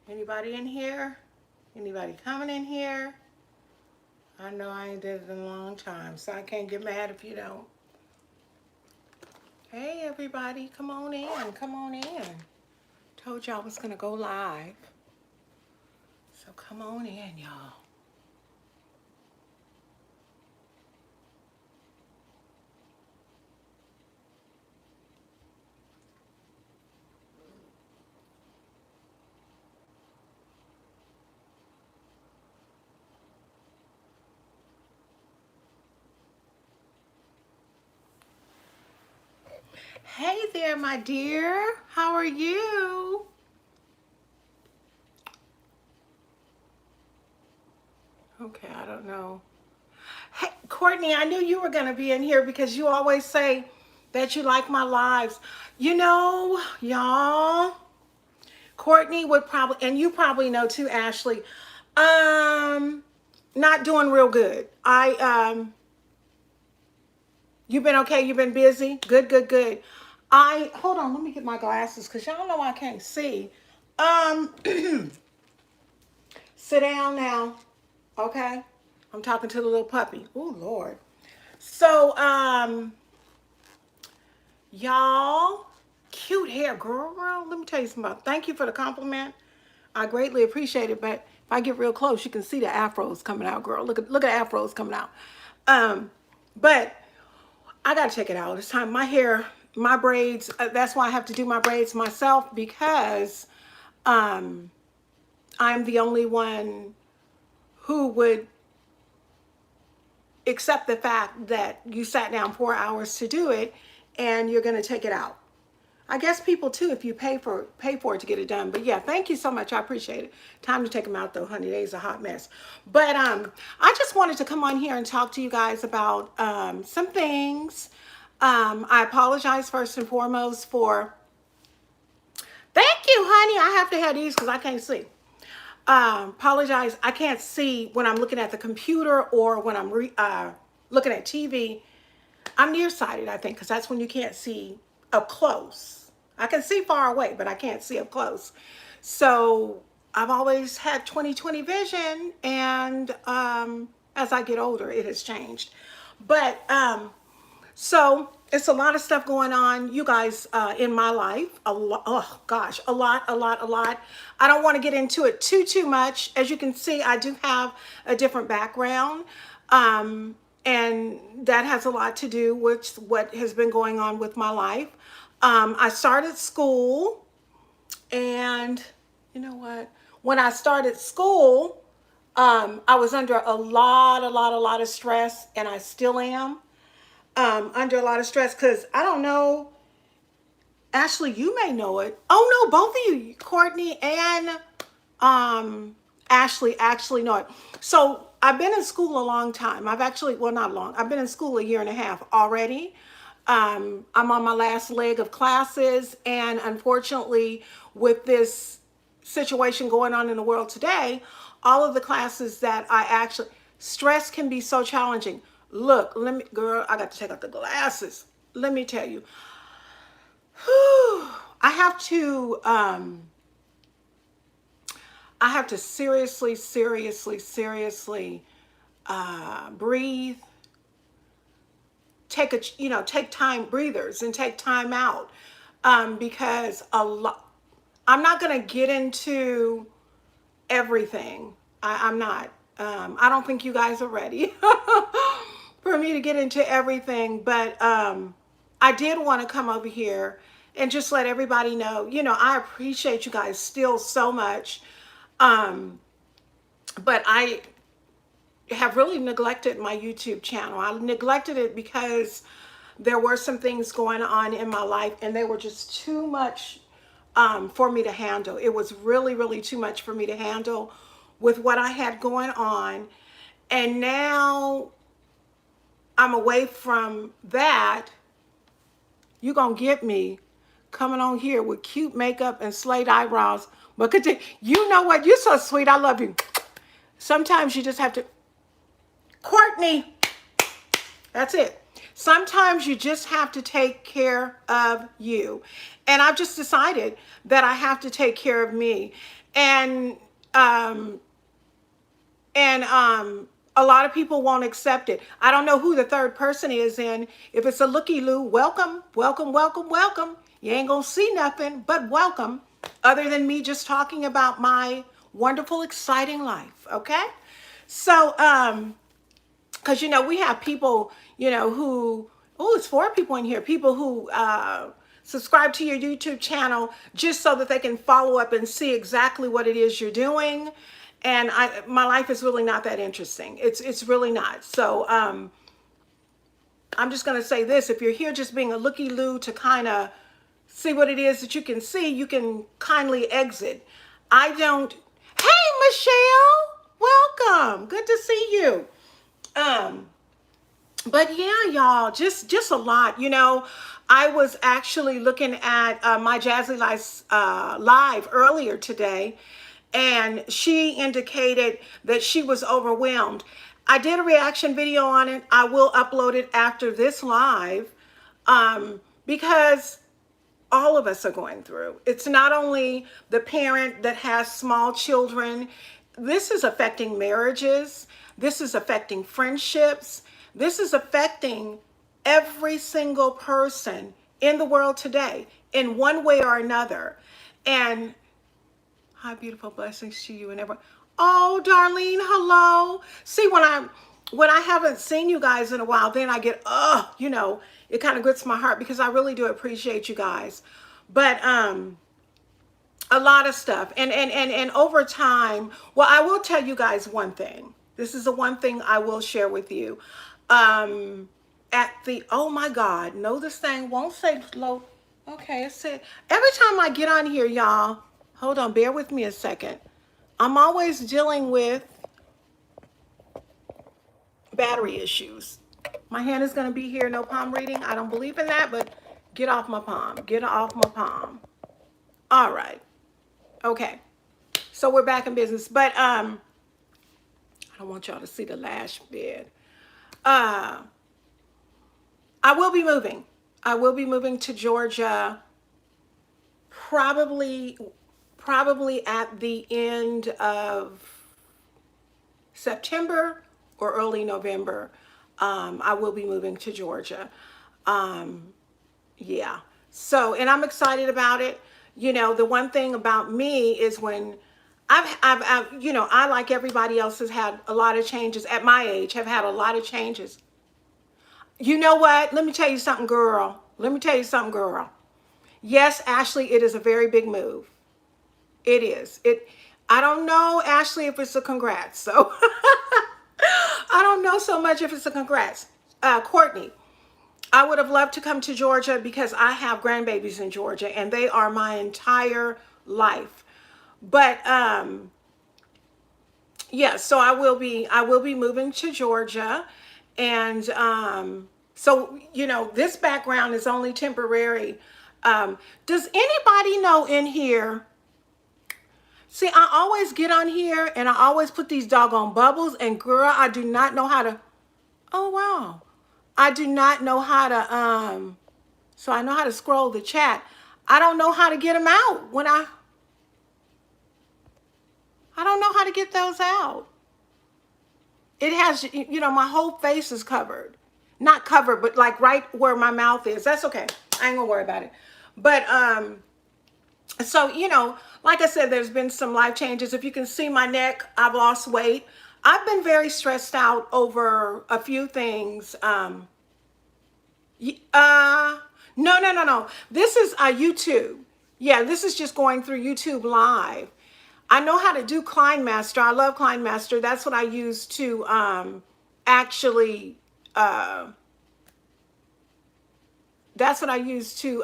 Anybody in here? Anybody coming in here? I know I ain't did it in a long time, so I can't get mad if you don't. Hey everybody, come on in, come on in. Told y'all I was gonna go live. So come on in, y'all. Hey there, my dear. How are you? Okay, I don't know. Hey, Courtney, I knew you were going to be in here because you always say that you like my lives. You know, y'all, Courtney would probably, and you probably know too, Ashley, not doing real good. You've been okay? You've been busy? Good, good, good. Hold on, let me get my glasses because y'all know I can't see. Um, Sit down now, okay? I'm talking to the little puppy. Oh, Lord. So, y'all, cute hair, girl. Let me tell you something. Thank you for the compliment. I greatly appreciate it. But if I get real close, you can see the afros coming out, girl. Look at afros coming out. But I gotta check it out. It's time. My hair, my braids. That's why I have to do my braids myself because I'm the only one who would accept the fact that you sat down 4 hours to do it and you're going to take it out. I guess people too, if you pay for it to get it done. But yeah, thank you so much. I appreciate it. Time to take them out though, honey. Today's a hot mess. But I just wanted to come on here and talk to you guys about some things. I apologize first and foremost for. Thank you, honey. I have to have these because I can't see. Apologize. I can't see when I'm looking at the computer or when I'm looking at TV. I'm nearsighted, I think, because that's when you can't see up close. I can see far away, but I can't see up close. So I've always had 20/20 vision, and as I get older, it has changed. But so it's a lot of stuff going on, you guys, in my life. A lot. Oh gosh, a lot. I don't want to get into it too much. As you can see, I do have a different background, and that has a lot to do with what has been going on with my life. I started school, and you know what? When I started school, I was under a lot of stress, and I still am under a lot of stress because I don't know. Ashley, you may know it. Oh no, both of you, Courtney and Ashley, actually know it. So I've been in school a long time. I've actually, well, not long. I've been in school a year and a half already. I'm on my last leg of classes, and unfortunately, with this situation going on in the world today, all of the classes that I actually stress can be so challenging. Look, let me, girl, I got to take out the glasses. Let me tell you, I have to seriously breathe, take time breathers and take time out, because I'm not going to get into everything. I'm not. I don't think you guys are ready for me to get into everything, but I did want to come over here and just let everybody know, I appreciate you guys still so much. But I have really neglected my YouTube channel. I neglected it because there were some things going on in my life, and they were just too much for me to handle. It was really too much for me to handle with what I had going on. And now I'm away from that. You're going to get me coming on here with cute makeup and slayed eyebrows. But you know what? You're so sweet. I love you. Sometimes you just have to. Courtney. That's it. Sometimes you just have to take care of you. And I've just decided that I have to take care of me. And um and a lot of people won't accept it. I don't know who the third person is, and if it's a looky-loo, welcome, welcome, welcome, welcome. You ain't gonna see nothing but welcome, other than me just talking about my wonderful, exciting life. Okay, so because we have people, who, oh, it's 4 people in here, people who subscribe to your YouTube channel just so that they can follow up and see exactly what it is you're doing. And my life is really not that interesting. It's really not. So I'm just going to say this: if you're here just being a looky-loo to kind of see what it is that you can see, you can kindly exit. I don't. Hey, Michelle, welcome. Good to see you. But yeah, y'all, just a lot. I was actually looking at my Jazzy Life live earlier today, and she indicated that she was overwhelmed. I did a reaction video on it. I will upload it after this live, because all of us are going through. It's not only the parent that has small children. This is affecting marriages. This is affecting friendships. This is affecting every single person in the world today in one way or another. And hi, beautiful, blessings to you and everyone. Oh, Darlene, hello. See, when I haven't seen you guys in a while, then I get, it kind of grits my heart, because I really do appreciate you guys. But a lot of stuff. And over time, well, I will tell you guys one thing. This is the one thing I will share with you. Oh my God, no, this thing won't say low. Okay, it said, every time I get on here, y'all, hold on, bear with me a second. I'm always dealing with battery issues. My hand is going to be here, no palm reading. I don't believe in that, but get off my palm. Get off my palm. All right. Okay. So we're back in business. But I don't want y'all to see the lash bed. I will be moving. I will be moving to Georgia probably at the end of September or early November. I will be moving to Georgia. Yeah. So, and I'm excited about it. The one thing about me is when I, like everybody else, has had a lot of changes at my age, have had a lot of changes. You know what? Let me tell you something, girl. Let me tell you something, girl. Yes, Ashley, it is a very big move. It is. I don't know, Ashley, if it's a congrats. So I don't know so much if it's a congrats. Courtney, I would have loved to come to Georgia because I have grandbabies in Georgia and they are my entire life. But yeah, so I will be moving to Georgia. And so, this background is only temporary. Does anybody know in here? See, I always get on here and I always put these doggone bubbles, and girl, I do not know how to, oh wow. I do not know how to, so I know how to scroll the chat. I don't know how to get them out I don't know how to get those out. It has, my whole face is covered. Not covered, but like right where my mouth is. That's okay. I ain't gonna worry about it. But, so, like I said, there's been some life changes. If you can see my neck, I've lost weight. I've been very stressed out over a few things. No. This is YouTube. Yeah, this is just going through YouTube Live. I know how to do KleinMaster. I love KleinMaster. That's what I use to actually. That's what I use to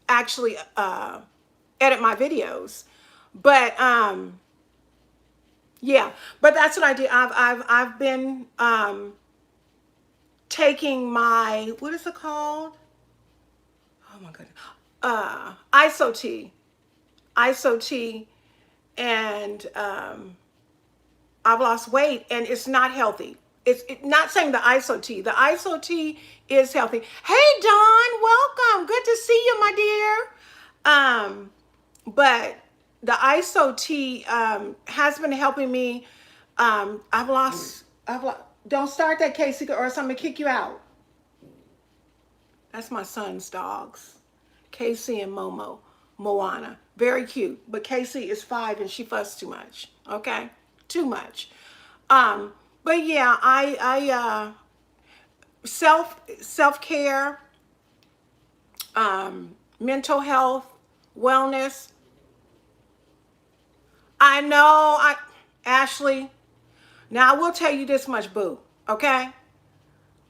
actually edit my videos. But yeah, but that's what I do. I've been taking my, what is it called? Oh my goodness. ISO tea, and I've lost weight, and it's not healthy. not saying the ISO tea. The ISO tea is healthy. Hey, Dawn, welcome. Good to see you, my dear. But the ISO tea has been helping me. I've lost. Don't start that, Casey, or else I'm gonna kick you out. That's my son's dogs, Casey and Moana. Very cute, but Casey is 5 and she fussed too much. Okay, too much. But yeah, I self-care, mental health, wellness. I know, Ashley. Now I will tell you this much, boo. Okay,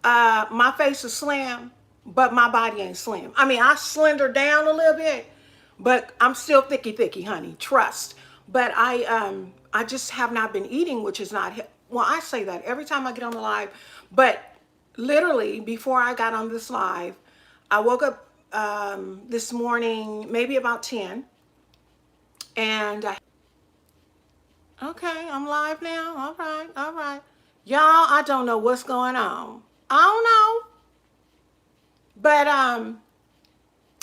my face is slim, but my body ain't slim. I mean, I slender down a little bit, but I'm still thicky, honey. Trust. But I just have not been eating, which is not. Well, I say that every time I get on the live, but literally before I got on this live, I woke up this morning, maybe about 10, and okay, I'm live now. All right. Y'all, I don't know what's going on. I don't know. But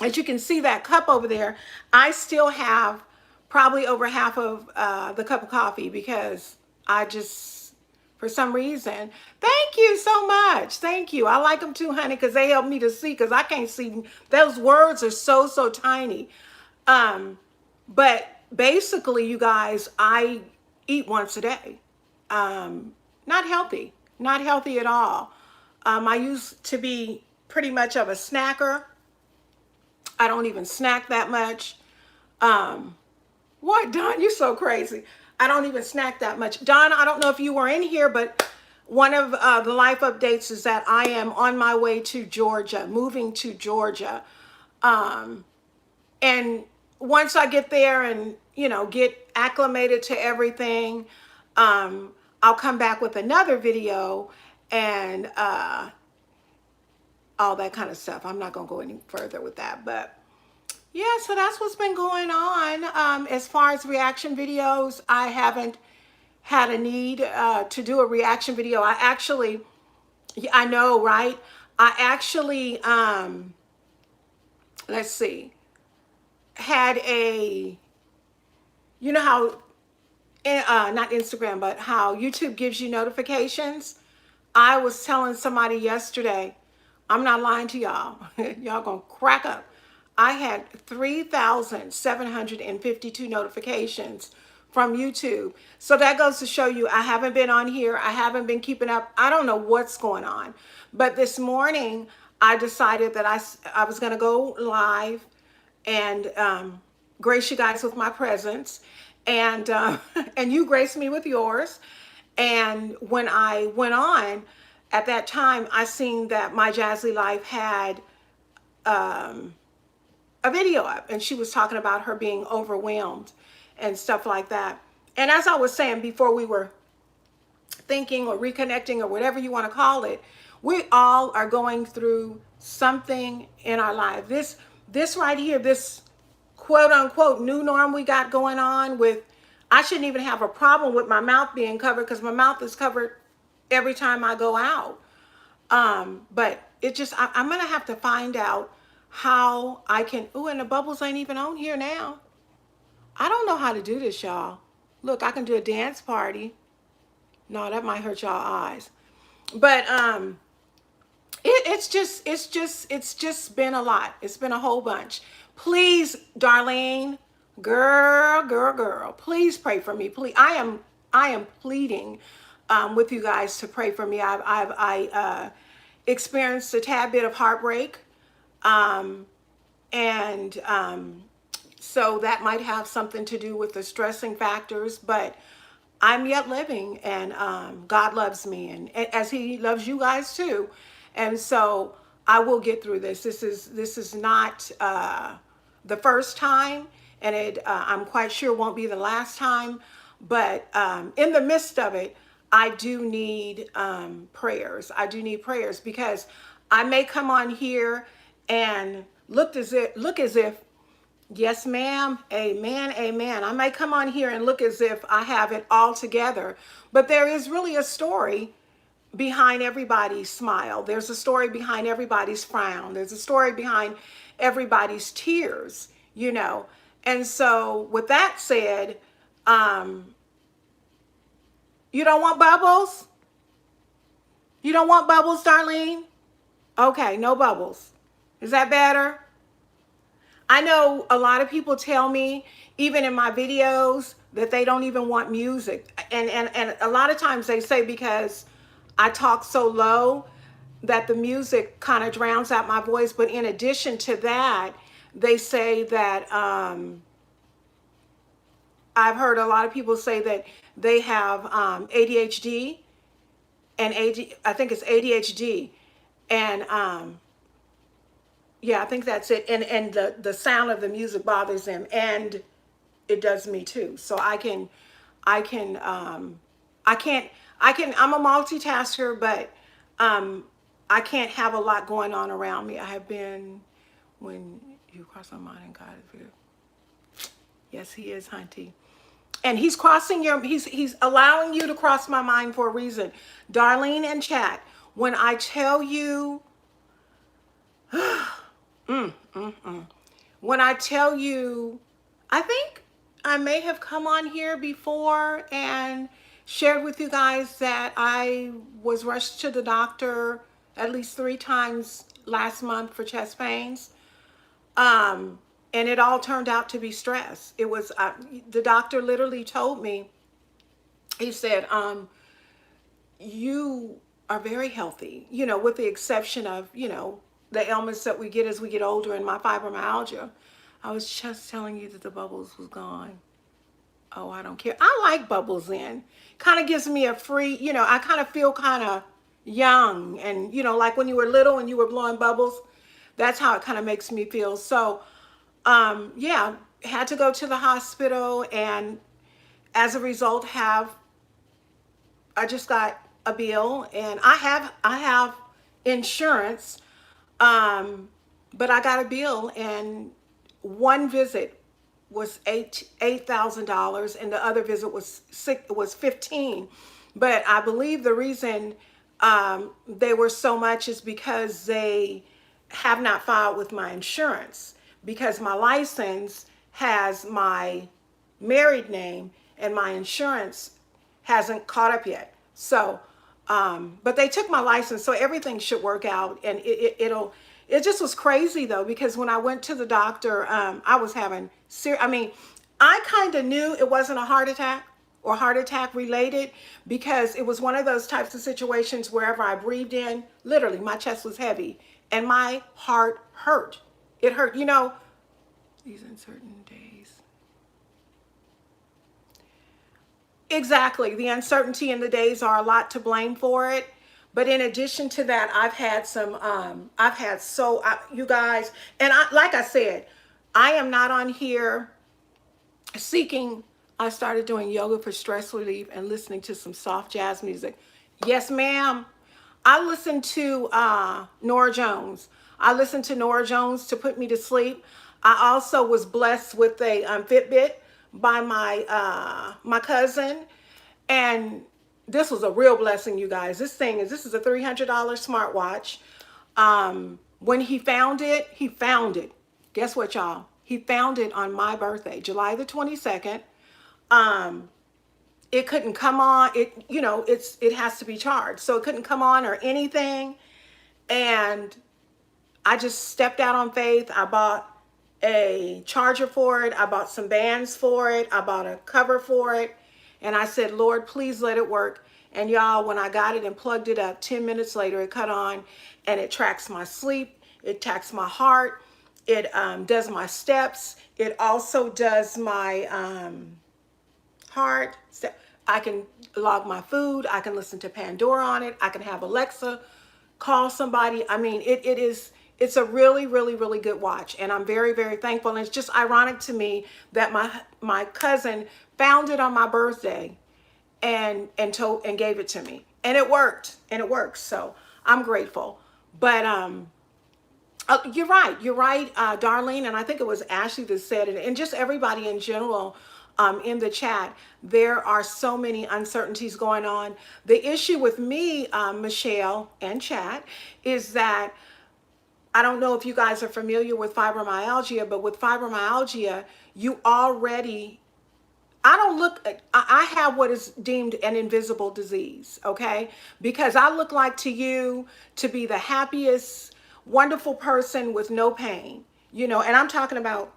as you can see that cup over there, I still have probably over half of the cup of coffee because I just, for some reason, thank you so much. Thank you. I like them too, honey, because they help me to see because I can't see. Those words are so tiny. But basically, you guys, I eat once a day. Not healthy. Not healthy at all. I used to be pretty much of a snacker. I don't even snack that much. What, Don? You're so crazy. I don't even snack that much. Don, I don't know if you were in here, but one of the life updates is that I am on my way to Georgia, moving to Georgia. And once I get there and, get acclimated to everything, I'll come back with another video and all that kind of stuff. I'm not going to go any further with that, but yeah, so that's what's been going on. As far as reaction videos, I haven't had a need to do a reaction video. I know, right? I actually, let's see, had how, not Instagram, but how YouTube gives you notifications. I was telling somebody yesterday, I'm not lying to y'all. Y'all gonna crack up. I had 3,752 notifications from YouTube. So that goes to show you I haven't been on here. I haven't been keeping up. I don't know what's going on. But this morning, I decided that I was going to go live and grace you guys with my presence. And, and you graced me with yours. And when I went on, at that time, I seen that My Jazzy Life had a video up, and she was talking about her being overwhelmed and stuff like that. And as I was saying before, we were thinking or reconnecting or whatever you want to call it, we all are going through something in our life. This right here, this quote unquote new norm we got going on with, I shouldn't even have a problem with my mouth being covered because my mouth is covered every time I go out. But it just, I'm going to have to find out how I can, and the bubbles ain't even on here now. I don't know how to do this, y'all. Look, I can do a dance party. No, that might hurt y'all eyes. But it's just been a lot. It's been a whole bunch. Please, Darlene, girl, please pray for me. Please, I am pleading with you guys to pray for me. I experienced a tad bit of heartbreak, so that might have something to do with the stressing factors, but I'm yet living, and God loves me, and as He loves you guys too. And so I will get through this. This is not the first time, and I'm quite sure won't be the last time. But in the midst of it, I do need prayers. I do need prayers because I may come on here and look as if, yes, ma'am, amen, amen. I may come on here and look as if I have it all together, but there is really a story behind everybody's smile. There's a story behind everybody's frown. There's a story behind everybody's tears, you know. And so with that said, you don't want bubbles? You don't want bubbles, Darlene? Okay, no bubbles. Is that better? I know a lot of people tell me, even in my videos, that they don't even want music. And a lot of times they say because I talk so low that the music kind of drowns out my voice. But in addition to that, they say that I've heard a lot of people say that they have ADHD and I think it's ADHD. And yeah, I think that's it. And the sound of the music bothers them, and it does me too. So I can I can't I'm a multitasker, but I can't have a lot going on around me. I have been when you cross my mind and God is real. Yes, he is, hunty. And he's crossing your he's allowing you to cross my mind for a reason. Darlene and chat, when I tell you when I tell you, I think I may have come on here before and shared with you guys that I was rushed to the doctor at least 3 times last month for chest pains. And it all turned out to be stress. It was, the doctor literally told me, he said, you are very healthy, you know, with the exception of, you know, the ailments that we get as we get older and my fibromyalgia. I was just telling you that the bubbles was gone. Oh, I don't care. I like bubbles in. Kind of gives me a free, you know, I kind of feel kind of young. And, you know, like when you were little and you were blowing bubbles, that's how it kind of makes me feel. So, yeah, had to go to the hospital, and as a result I just got a bill, and I have insurance, but I got a bill, and one visit was $8,000, and the other visit was 15. But I believe the reason they were so much is because they have not filed with my insurance, because my license has my married name and my insurance hasn't caught up yet. So, but they took my license, so everything should work out, and it just was crazy though, because when I went to the doctor, I was having I mean, I kind of knew it wasn't a heart attack or heart attack related, because it was one of those types of situations wherever I breathed in, literally my chest was heavy and my heart hurt. It hurt, you know, these uncertain days. Exactly. The uncertainty in the days are a lot to blame for it. But in addition to that, you guys, and like I said, I am not on here seeking. I started doing yoga for stress relief and listening to some soft jazz music. Yes, ma'am. I listened to Norah Jones. I listened to Norah Jones to put me to sleep. I also was blessed with a Fitbit by my cousin, and this was a real blessing, you guys. This is a $300 smartwatch. When he found it. Guess what, y'all? He found it on my birthday, July the 22nd. It couldn't come on. It has to be charged, so it couldn't come on or anything. And I just stepped out on faith. I bought a charger for it. I bought some bands for it. I bought a cover for it. And I said, Lord, please let it work. And y'all, when I got it and plugged it up, 10 minutes later, it cut on, and it tracks my sleep. It tracks my heart. It does my steps. It also does my heart. I can log my food. I can listen to Pandora on it. I can have Alexa call somebody. I mean, it's a really, really, really good watch, and I'm very, very thankful. And it's just ironic to me that my cousin found it on my birthday and gave it to me, and it worked, and it works. So I'm grateful. But you're right, Darlene, and I think it was Ashley that said it, and just everybody in general. in the chat. There are so many uncertainties going on. The issue with me, Michelle and chat, is that I don't know if you guys are familiar with fibromyalgia, but with fibromyalgia, you already, I don't look, I have what is deemed an invisible disease, okay? Because I look like to you to be the happiest, wonderful person with no pain, you know, and I'm talking about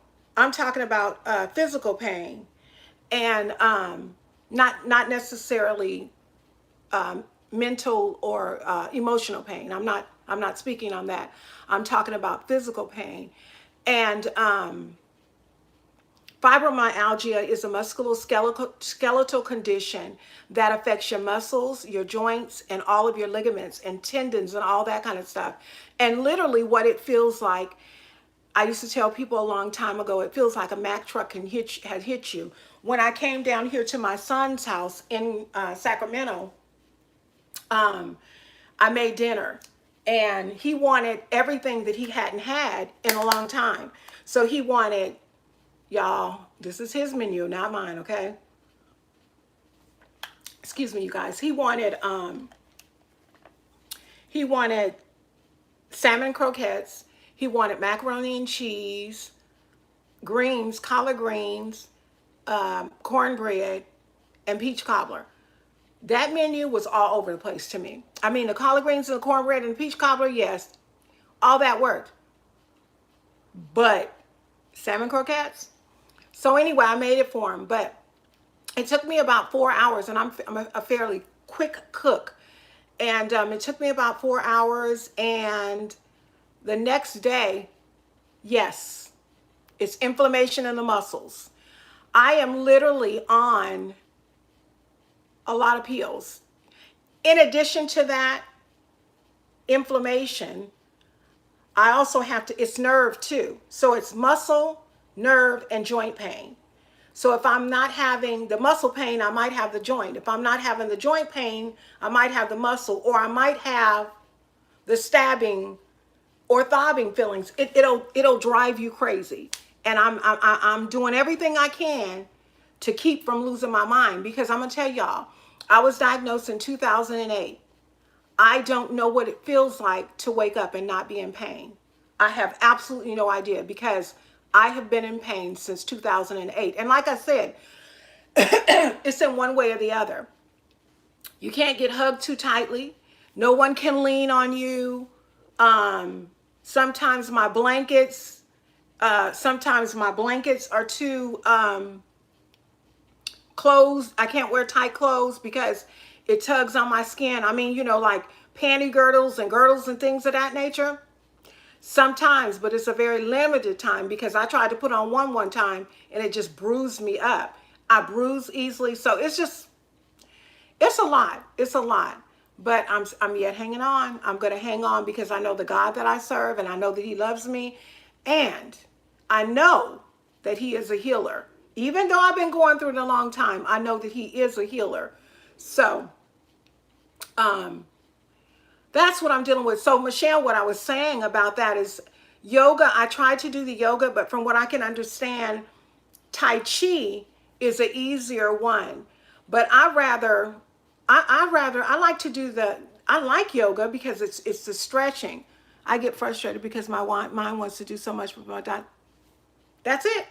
physical pain, and not necessarily mental or emotional pain. I'm not speaking on that. I'm talking about physical pain. And fibromyalgia is a musculoskeletal condition that affects your muscles, your joints, and all of your ligaments and tendons and all that kind of stuff. And literally what it feels like, I used to tell people a long time ago, it feels like a Mack truck had hit you. When I came down here to my son's house in Sacramento, I made dinner, and he wanted everything that he hadn't had in a long time. So he wanted, y'all, this is his menu, not mine, okay? Excuse me, you guys. He wanted salmon croquettes. He wanted macaroni and cheese, greens, collard greens, cornbread, and peach cobbler. That menu was all over the place to me. I mean, the collard greens and the cornbread and the peach cobbler, yes, all that worked. But salmon croquettes? So anyway, I made it for him. But it took me about 4 hours, and I'm a fairly quick cook. And it took me about 4 hours, and the next day, yes, it's inflammation in the muscles. I am literally on a lot of pills. In addition to that inflammation, I also have to, it's nerve too. So it's muscle, nerve, and joint pain. So if I'm not having the muscle pain, I might have the joint. If I'm not having the joint pain, I might have the muscle, or I might have the stabbing or throbbing feelings. It'll drive you crazy. And I'm doing everything I can to keep from losing my mind, because I'm gonna tell y'all, I was diagnosed in 2008. I don't know what it feels like to wake up and not be in pain. I have absolutely no idea, because I have been in pain since 2008. And like I said, it's in one way or the other. You can't get hugged too tightly. No one can lean on you. Sometimes my blankets are too closed. I can't wear tight clothes because it tugs on my skin. I mean, you know, like panty girdles and things of that nature. Sometimes, but it's a very limited time, because I tried to put on one time and it just bruised me up. I bruise easily. So it's a lot. It's a lot. But I'm yet hanging on. I'm going to hang on because I know the God that I serve, and I know that he loves me, and I know that he is a healer. Even though I've been going through it a long time, I know that he is a healer. So that's what I'm dealing with. So Michelle, what I was saying about that is yoga. I tried to do the yoga, but from what I can understand, Tai Chi is an easier one. But I like to do I like yoga because it's the stretching. I get frustrated because my mind wants to do so much, but that's it.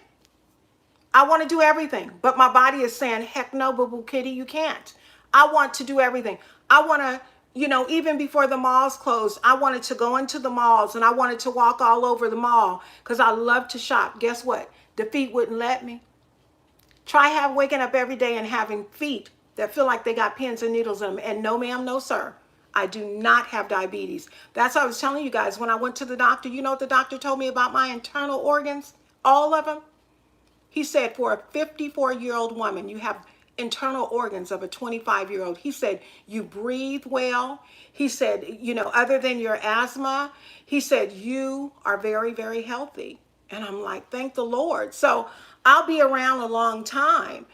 I want to do everything, but my body is saying, heck no, boo-boo kitty, you can't. I want to do everything. I want to, you know, even before the malls closed, I wanted to go into the malls, and I wanted to walk all over the mall because I love to shop. Guess what? The feet wouldn't let me. Try waking up every day and having feet that feel like they got pins and needles in them. And no, ma'am, no, sir. I do not have diabetes. That's what I was telling you guys when I went to the doctor. You know what the doctor told me about my internal organs? All of them. He said, for a 54-year-old woman, you have internal organs of a 25-year-old. He said, you breathe well. He said, you know, other than your asthma, he said, you are very, very healthy. And I'm like, thank the Lord. So I'll be around a long time.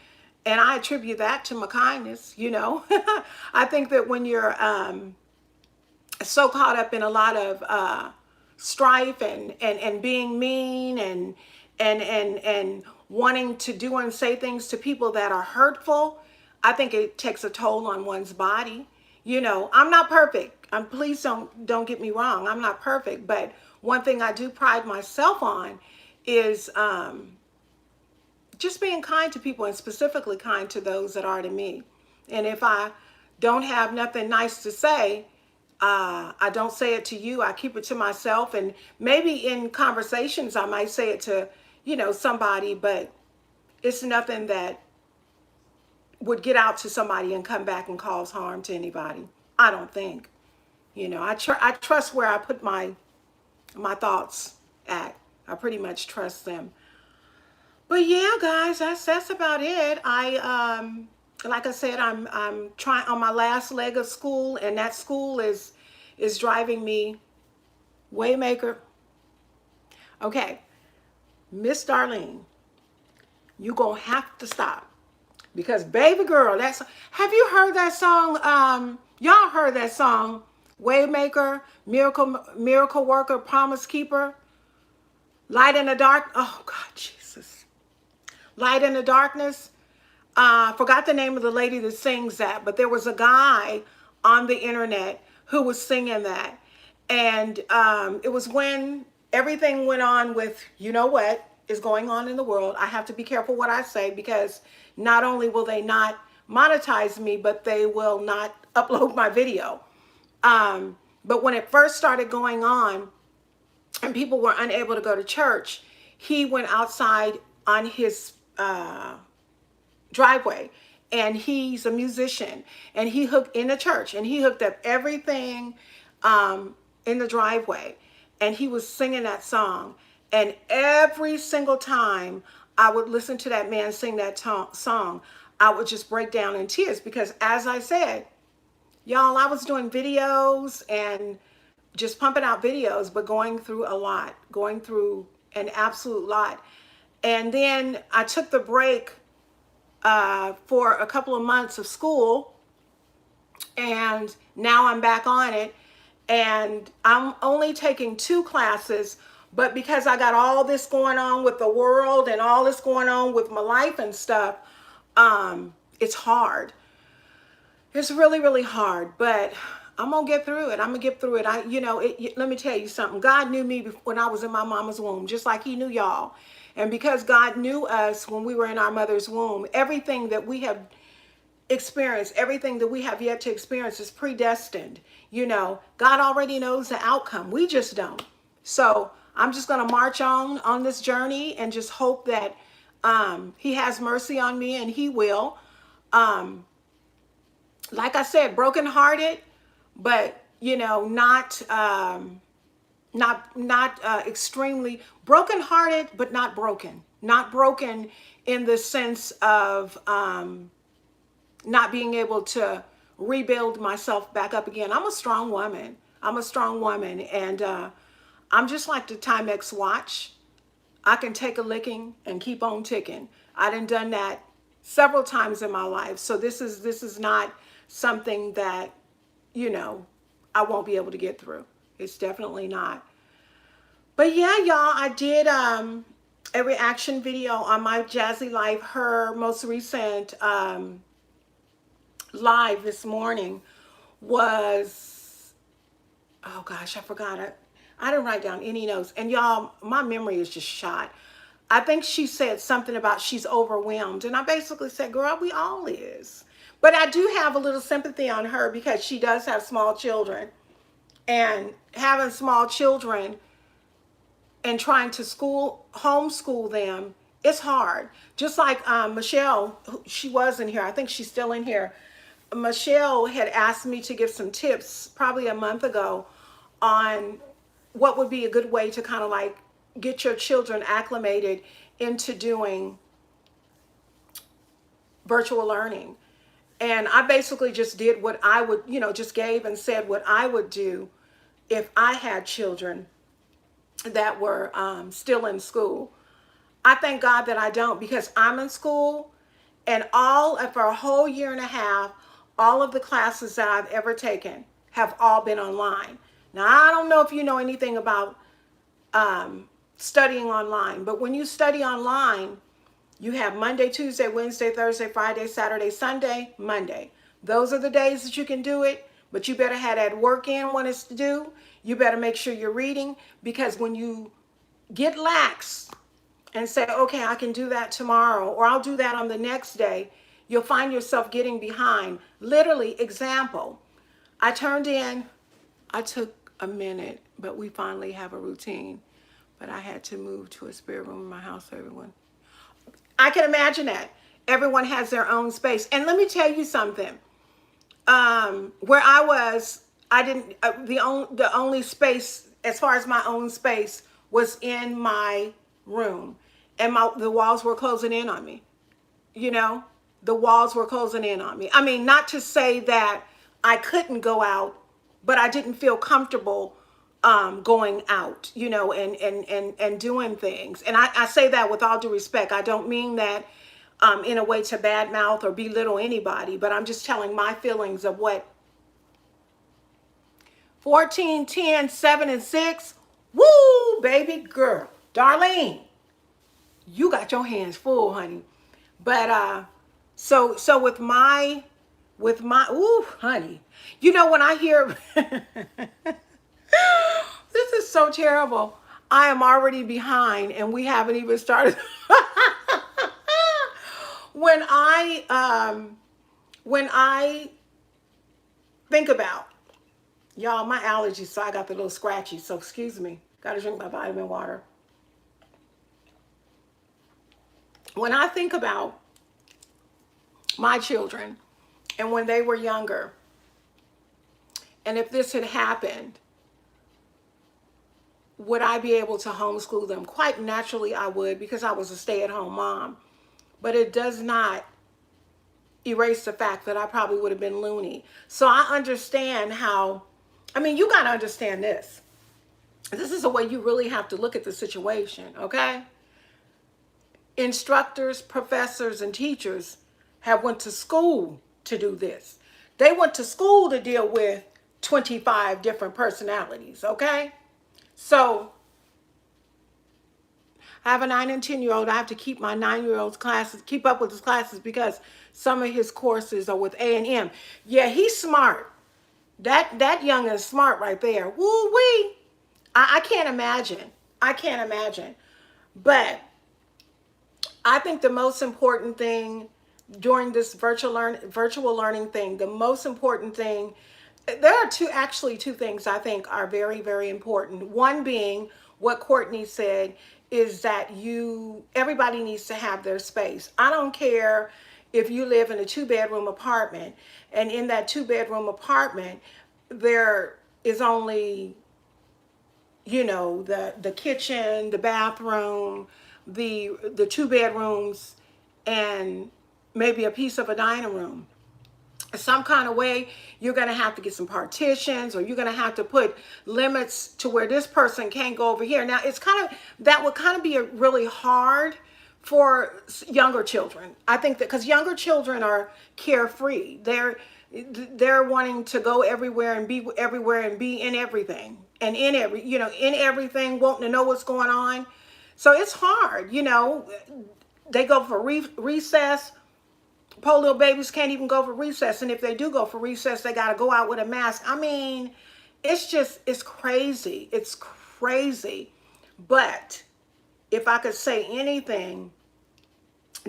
And I attribute that to my kindness, you know. I think that when you're so caught up in a lot of strife and being mean and wanting to do and say things to people that are hurtful, I think it takes a toll on one's body. You know, I'm not perfect. Please don't get me wrong. I'm not perfect, but one thing I do pride myself on is just being kind to people, and specifically kind to those that are to me. And if I don't have nothing nice to say, I don't say it to you. I keep it to myself. And maybe in conversations, I might say it to, you know, somebody, but it's nothing that would get out to somebody and come back and cause harm to anybody. I don't think. You know, I trust where I put my thoughts at. I pretty much trust them. But yeah, guys, that's about it. Like I said, I'm trying on my last leg of school, and that school is driving me Waymaker. Okay, Miss Darlene, you gonna have to stop, because baby girl, have you heard that song? Y'all heard that song, Waymaker, Miracle Worker, Promise Keeper, Light in the Dark. Oh God, Jesus, Light in the Darkness. Forgot the name of the lady that sings that, but there was a guy on the internet who was singing that. And it was when everything went on with, you know what is going on in the world. I have to be careful what I say, because not only will they not monetize me, but they will not upload my video. But when it first started going on and people were unable to go to church, he went outside on his driveway, and he's a musician, and he hooked in the church, and he hooked up everything in the driveway, and he was singing that song. And every single time I would listen to that man sing that song, I would just break down in tears, because as I said, y'all, I was doing videos and just pumping out videos, but going through a lot, going through an absolute lot. And then I took the break for a couple of months of school, and now I'm back on it, and I'm only taking 2 classes, but because I got all this going on with the world and all this going on with my life and stuff, it's hard. It's really, really hard, but I'm gonna get through it. I'm gonna get through it. Let me tell you something. God knew me when I was in my mama's womb, just like he knew y'all. And because God knew us when we were in our mother's womb, everything that we have experienced, everything that we have yet to experience is predestined. You know, God already knows the outcome. We just don't. So I'm just gonna march on this journey and just hope that he has mercy on me, and he will. Like I said, brokenhearted, but you know, not extremely brokenhearted, but not broken. Not broken in the sense of not being able to rebuild myself back up again. I'm a strong woman. I'm a strong woman, and I'm just like the Timex watch. I can take a licking and keep on ticking. I done that several times in my life. So this is not something that, you know, I won't be able to get through. It's definitely not. But yeah, y'all, I did a reaction video on my Jazzy Life. Her most recent live this morning was, oh gosh, I forgot it. I didn't write down any notes. And y'all, my memory is just shot. I think she said something about she's overwhelmed. And I basically said, girl, we all is. But I do have a little sympathy on her, because she does have small children. And having small children and trying to homeschool them, it's hard. Just like Michelle, she was in here. I think she's still in here. Michelle had asked me to give some tips probably a month ago on what would be a good way to kind of like get your children acclimated into doing virtual learning. And I basically just did what I would, just gave and said what I would do if I had children that were still in school. I thank God that I don't, because I'm in school, and for a whole year and a half, all of the classes that I've ever taken have all been online. Now, I don't know if you know anything about studying online, but when you study online, You have Monday, Tuesday, Wednesday, Thursday, Friday, Saturday, Sunday, Monday. Those are the days that you can do it, but you better have that work in when it's due. You better make sure you're reading, because when you get lax and say, okay, I can do that tomorrow, or I'll do that on the next day, you'll find yourself getting behind. Literally, example, I took a minute, but we finally have a routine. But I had to move to a spare room in my house for everyone. I can imagine that. Everyone has their own space. And let me tell you something. Where I was, I didn't, the only space, as far as my own space, was in my room. And the walls were closing in on me. You know, the walls were closing in on me. I mean, not to say that I couldn't go out, but I didn't feel comfortable going out, you know, and doing things. And I say that with all due respect. I don't mean that in a way to badmouth or belittle anybody, but I'm just telling my feelings of what 14, 10, 7, and 6. Woo, baby girl. Darlene, you got your hands full, honey. But so with my ooh, honey. You know, when I hear this is so terrible. I am already behind and we haven't even started. when I think about, y'all, my allergies, so I got the little scratchy, so excuse me. Gotta drink my vitamin water. When I think about my children and when they were younger, and if this had happened, would I be able to homeschool them? Quite naturally I would, because I was a stay-at-home mom. But it does not erase the fact that I probably would have been loony. So I understand how, I mean, you got to understand this. This is the way you really have to look at the situation, okay? Instructors, professors, and teachers have went to school to do this. They went to school to deal with 25 different personalities, okay? So I have a 9 and 10-year-old. I have to keep my 9-year-old's classes, keep up with his classes, because some of his courses are with A&M. Yeah, he's smart. That young is smart right there. Woo-wee. I can't imagine. I can't imagine. But I think the most important thing during this virtual learning thing, the most important thing, there are two things I think are very, very important. One being what Courtney said, is that everybody needs to have their space. I don't care if you live in a 2-bedroom apartment, and in that 2-bedroom apartment, there is only, you know, the kitchen, the bathroom, the 2 bedrooms, and maybe a piece of a dining room. Some kind of way you're going to have to get some partitions, or you're going to have to put limits to where this person can't go over here. Now, it's kind of, that would kind of be really hard for younger children. I think that because younger children are carefree. They're wanting to go everywhere and be everywhere and be in everything, and in everything, wanting to know what's going on. So it's hard, you know. They go for recess. Poor little babies can't even go for recess. And if they do go for recess, they got to go out with a mask. I mean, it's crazy. It's crazy. But if I could say anything,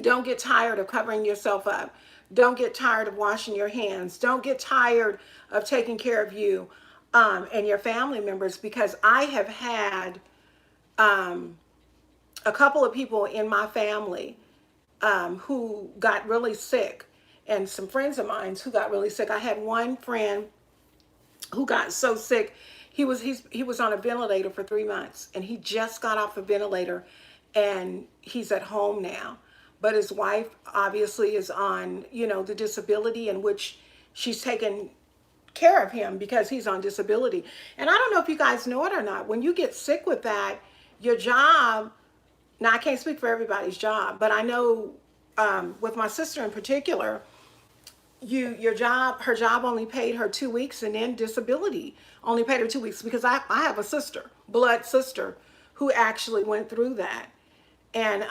don't get tired of covering yourself up. Don't get tired of washing your hands. Don't get tired of taking care of you and your family members, because I have had a couple of people in my family who got really sick, and some friends of mine who got really sick. I had one friend who got so sick, he was on a ventilator for 3 months, and he just got off the ventilator, and he's at home now. But his wife obviously is on, you know, the disability, in which she's taken care of him because he's on disability. And I don't know if you guys know it or not, when you get sick with that, your job, now I can't speak for everybody's job, but I know with my sister in particular, her job only paid her 2 weeks, and then disability only paid her 2 weeks, because I have a sister, blood sister, who actually went through that. And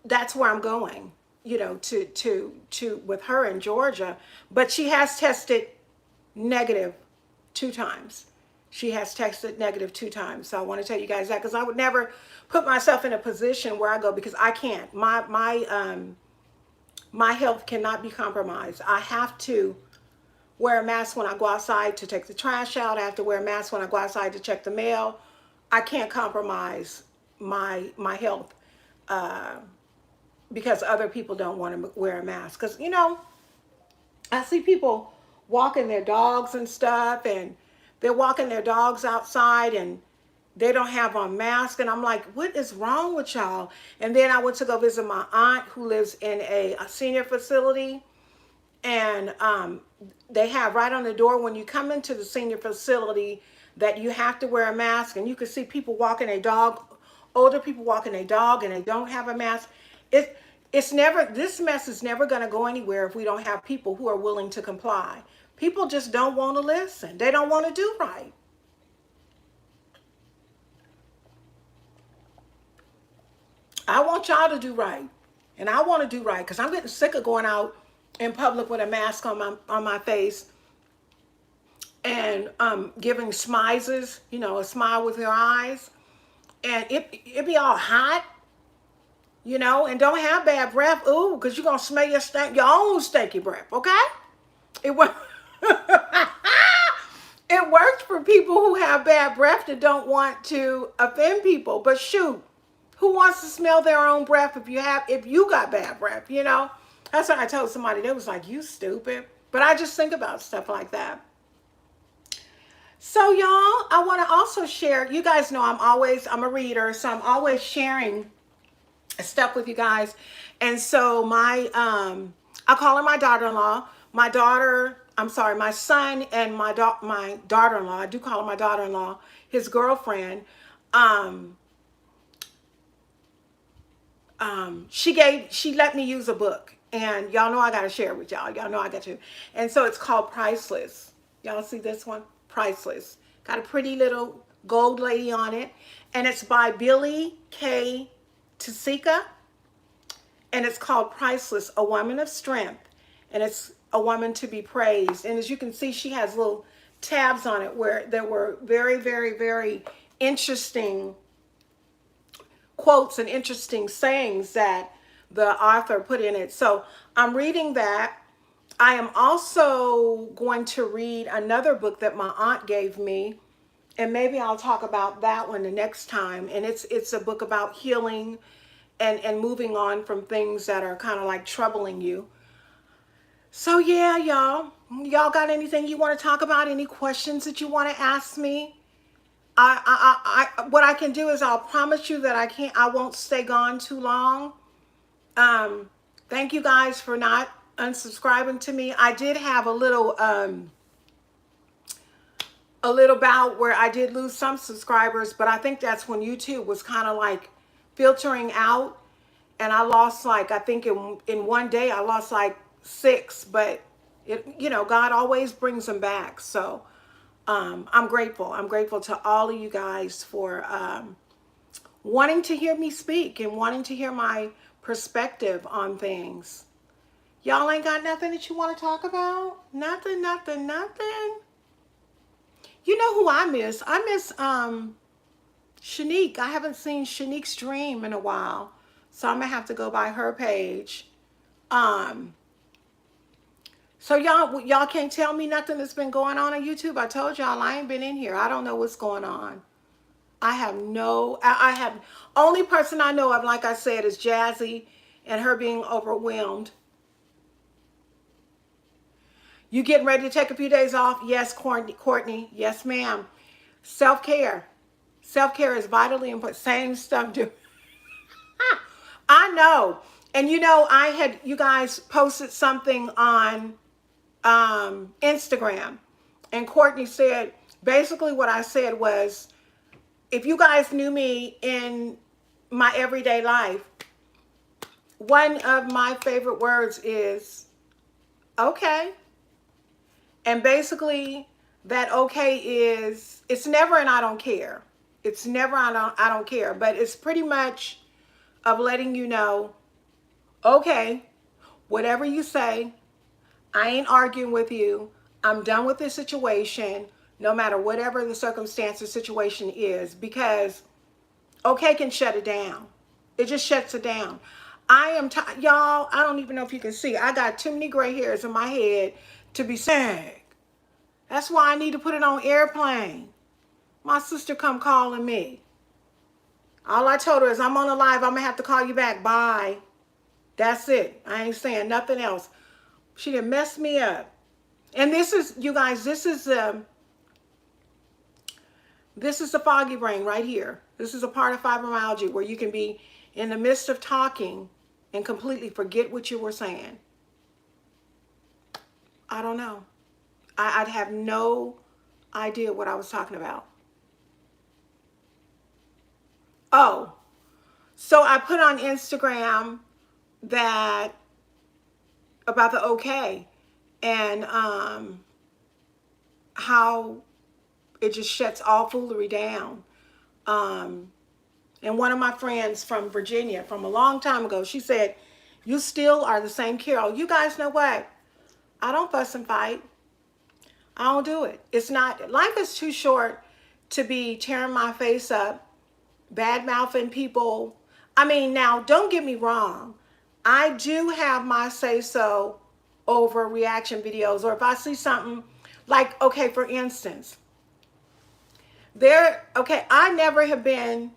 that's where I'm going, you know, to with her in Georgia. But she has tested negative 2 times. She has tested negative 2 times. So I want to tell you guys that, because I would never put myself in a position where I go, because I can't. My health cannot be compromised. I have to wear a mask when I go outside to take the trash out. I have to wear a mask when I go outside to check the mail. I can't compromise my health because other people don't want to wear a mask. Because, you know, I see people walking their dogs and stuff, and they're walking their dogs outside and they don't have on masks. And I'm like, what is wrong with y'all? And then I went to go visit my aunt who lives in a senior facility. And they have right on the door when you come into the senior facility that you have to wear a mask. And you can see people walking a dog, older people walking a dog, and they don't have a mask. It's never, this mess is never going to go anywhere if we don't have people who are willing to comply. People just don't want to listen. They don't want to do right. I want y'all to do right. And I want to do right, because I'm getting sick of going out in public with a mask on my face and giving smizes, you know, a smile with your eyes. And it be all hot, you know, and don't have bad breath. Ooh, because you're going to smell your own stinky breath, okay? It works. It works for people who have bad breath that don't want to offend people. But shoot, who wants to smell their own breath if you got bad breath, you know? That's what I told somebody. They was like, you stupid. But I just think about stuff like that. So y'all, I want to also share, you guys know I'm a reader, so I'm always sharing stuff with you guys. And so I call her my daughter-in-law. My son and my daughter-in-law, I do call her my daughter-in-law, his girlfriend, she let me use a book, and y'all know I got to share it with y'all. Y'all know I got to. And so it's called Priceless. Y'all see this one? Priceless. Got a pretty little gold lady on it. And it's by Billy K. Tasika. And it's called Priceless, A Woman of Strength. And it's a woman to be praised. And as you can see, she has little tabs on it where there were very, very, very interesting quotes and interesting sayings that the author put in it. So I'm reading that. I am also going to read another book that my aunt gave me, and maybe I'll talk about that one the next time. And it's a book about healing and moving on from things that are kind of like troubling you. So yeah, y'all got anything you want to talk about? Any questions that you want to ask me? What I can do is I'll promise you that I won't stay gone too long. Thank you guys for not unsubscribing to me. I did have a little bout where I did lose some subscribers, but I think that's when YouTube was kind of like filtering out, and I lost like, I think in one day I lost like 6, but you know, God always brings them back. So I'm grateful. I'm grateful to all of you guys for wanting to hear me speak and wanting to hear my perspective on things. Y'all ain't got nothing that you want to talk about? Nothing. You know who I miss? I miss Shanique. I haven't seen Shanique stream in a while, so I'm gonna have to go by her page. So y'all can't tell me nothing that's been going on YouTube. I told y'all I ain't been in here. I don't know what's going on. I have only person I know of, like I said, is Jazzy and her being overwhelmed. You getting ready to take a few days off? Yes, Courtney. Yes, ma'am. Self-care. Self-care is vitally important. Same stuff, dude. I know. And you know, you guys posted something on Instagram, and Courtney said, basically what I said was, if you guys knew me in my everyday life, one of my favorite words is okay. And basically that okay is, it's never an I don't care. It's never I don't care, but it's pretty much of letting you know Okay, whatever you say, I ain't arguing with you. I'm done with this situation, no matter whatever the circumstance or situation is, because okay can shut it down. It just shuts it down. I am y'all, I don't even know if you can see. I got too many gray hairs in my head to be sad. That's why I need to put it on airplane. My sister come calling me. All I told her is I'm on a live. I'm going to have to call you back. Bye. That's it. I ain't saying nothing else. She done messed me up. And this is, you guys, this is the foggy brain right here. This is a part of fibromyalgia where you can be in the midst of talking and completely forget what you were saying. I don't know. I'd have no idea what I was talking about. Oh, so I put on Instagram that about the okay and how it just shuts all foolery down. And one of my friends from Virginia from a long time ago, she said, you still are the same Carol. You guys know what? I don't fuss and fight. I don't do it. It's not, life is too short to be tearing my face up, bad mouthing people. I mean, now don't get me wrong. I do have my say so over reaction videos, or if I see something like, okay, for instance, I never have been,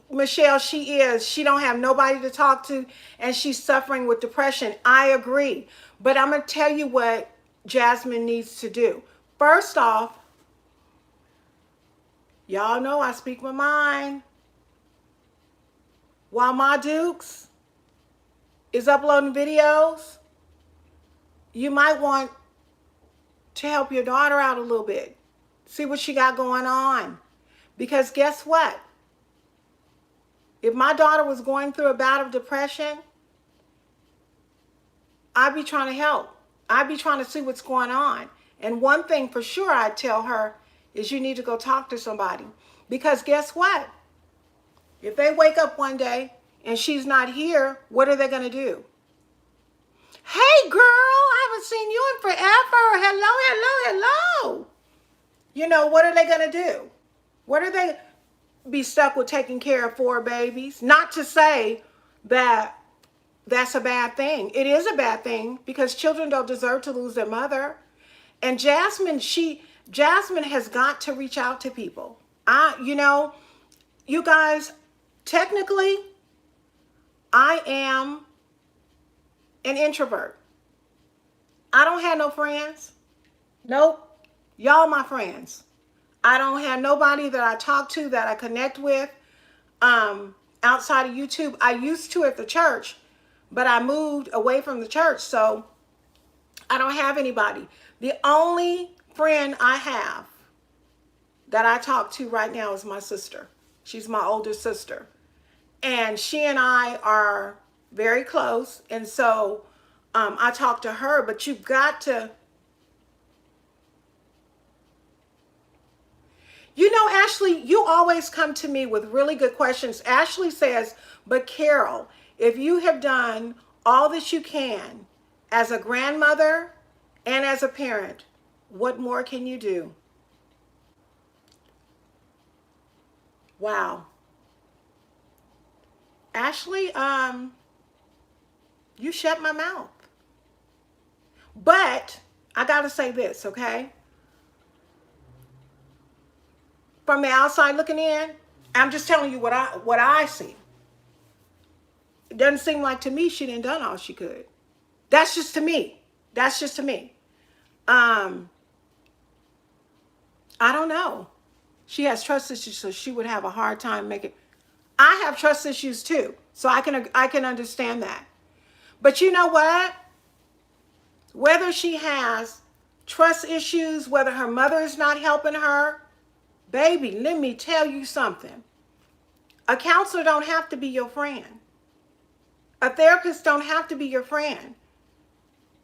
Michelle, she don't have nobody to talk to and she's suffering with depression. I agree. But I'm going to tell you what Jasmine needs to do. First off, y'all know I speak my mind. While my Dukes is uploading videos, you might want to help your daughter out a little bit. See what she got going on. Because guess what? If my daughter was going through a bout of depression, I'd be trying to help. I'd be trying to see what's going on. And one thing for sure I'd tell her is you need to go talk to somebody. Because guess what? If they wake up one day and she's not here, what are they going to do? Hey, girl, I haven't seen you in forever. Hello, hello, hello. You know, what are they going to do? What are they be stuck with taking care of 4 babies? Not to say that that's a bad thing. It is a bad thing because children don't deserve to lose their mother. And Jasmine has got to reach out to people. You guys, technically, I am an introvert. I don't have no friends. Nope. Y'all my friends. I don't have nobody that I talk to, that I connect with outside of YouTube. I used to at the church, but I moved away from the church, so I don't have anybody. The only friend I have that I talk to right now is my sister. She's my older sister. And she and I are very close. And so I talk to her, but you've got to, you know, Ashley, you always come to me with really good questions. Ashley says, but Carol, if you have done all that you can as a grandmother and as a parent, what more can you do? Wow. Ashley, you shut my mouth. But I got to say this, okay? From the outside looking in, I'm just telling you what I see. It doesn't seem like to me she done done all she could. That's just to me. That's just to me. I don't know. She has trust issues, so she would have a hard time making. I have trust issues too, so I can understand that. But you know what? Whether she has trust issues, whether her mother is not helping her, baby, let me tell you something. A counselor don't have to be your friend. A therapist don't have to be your friend.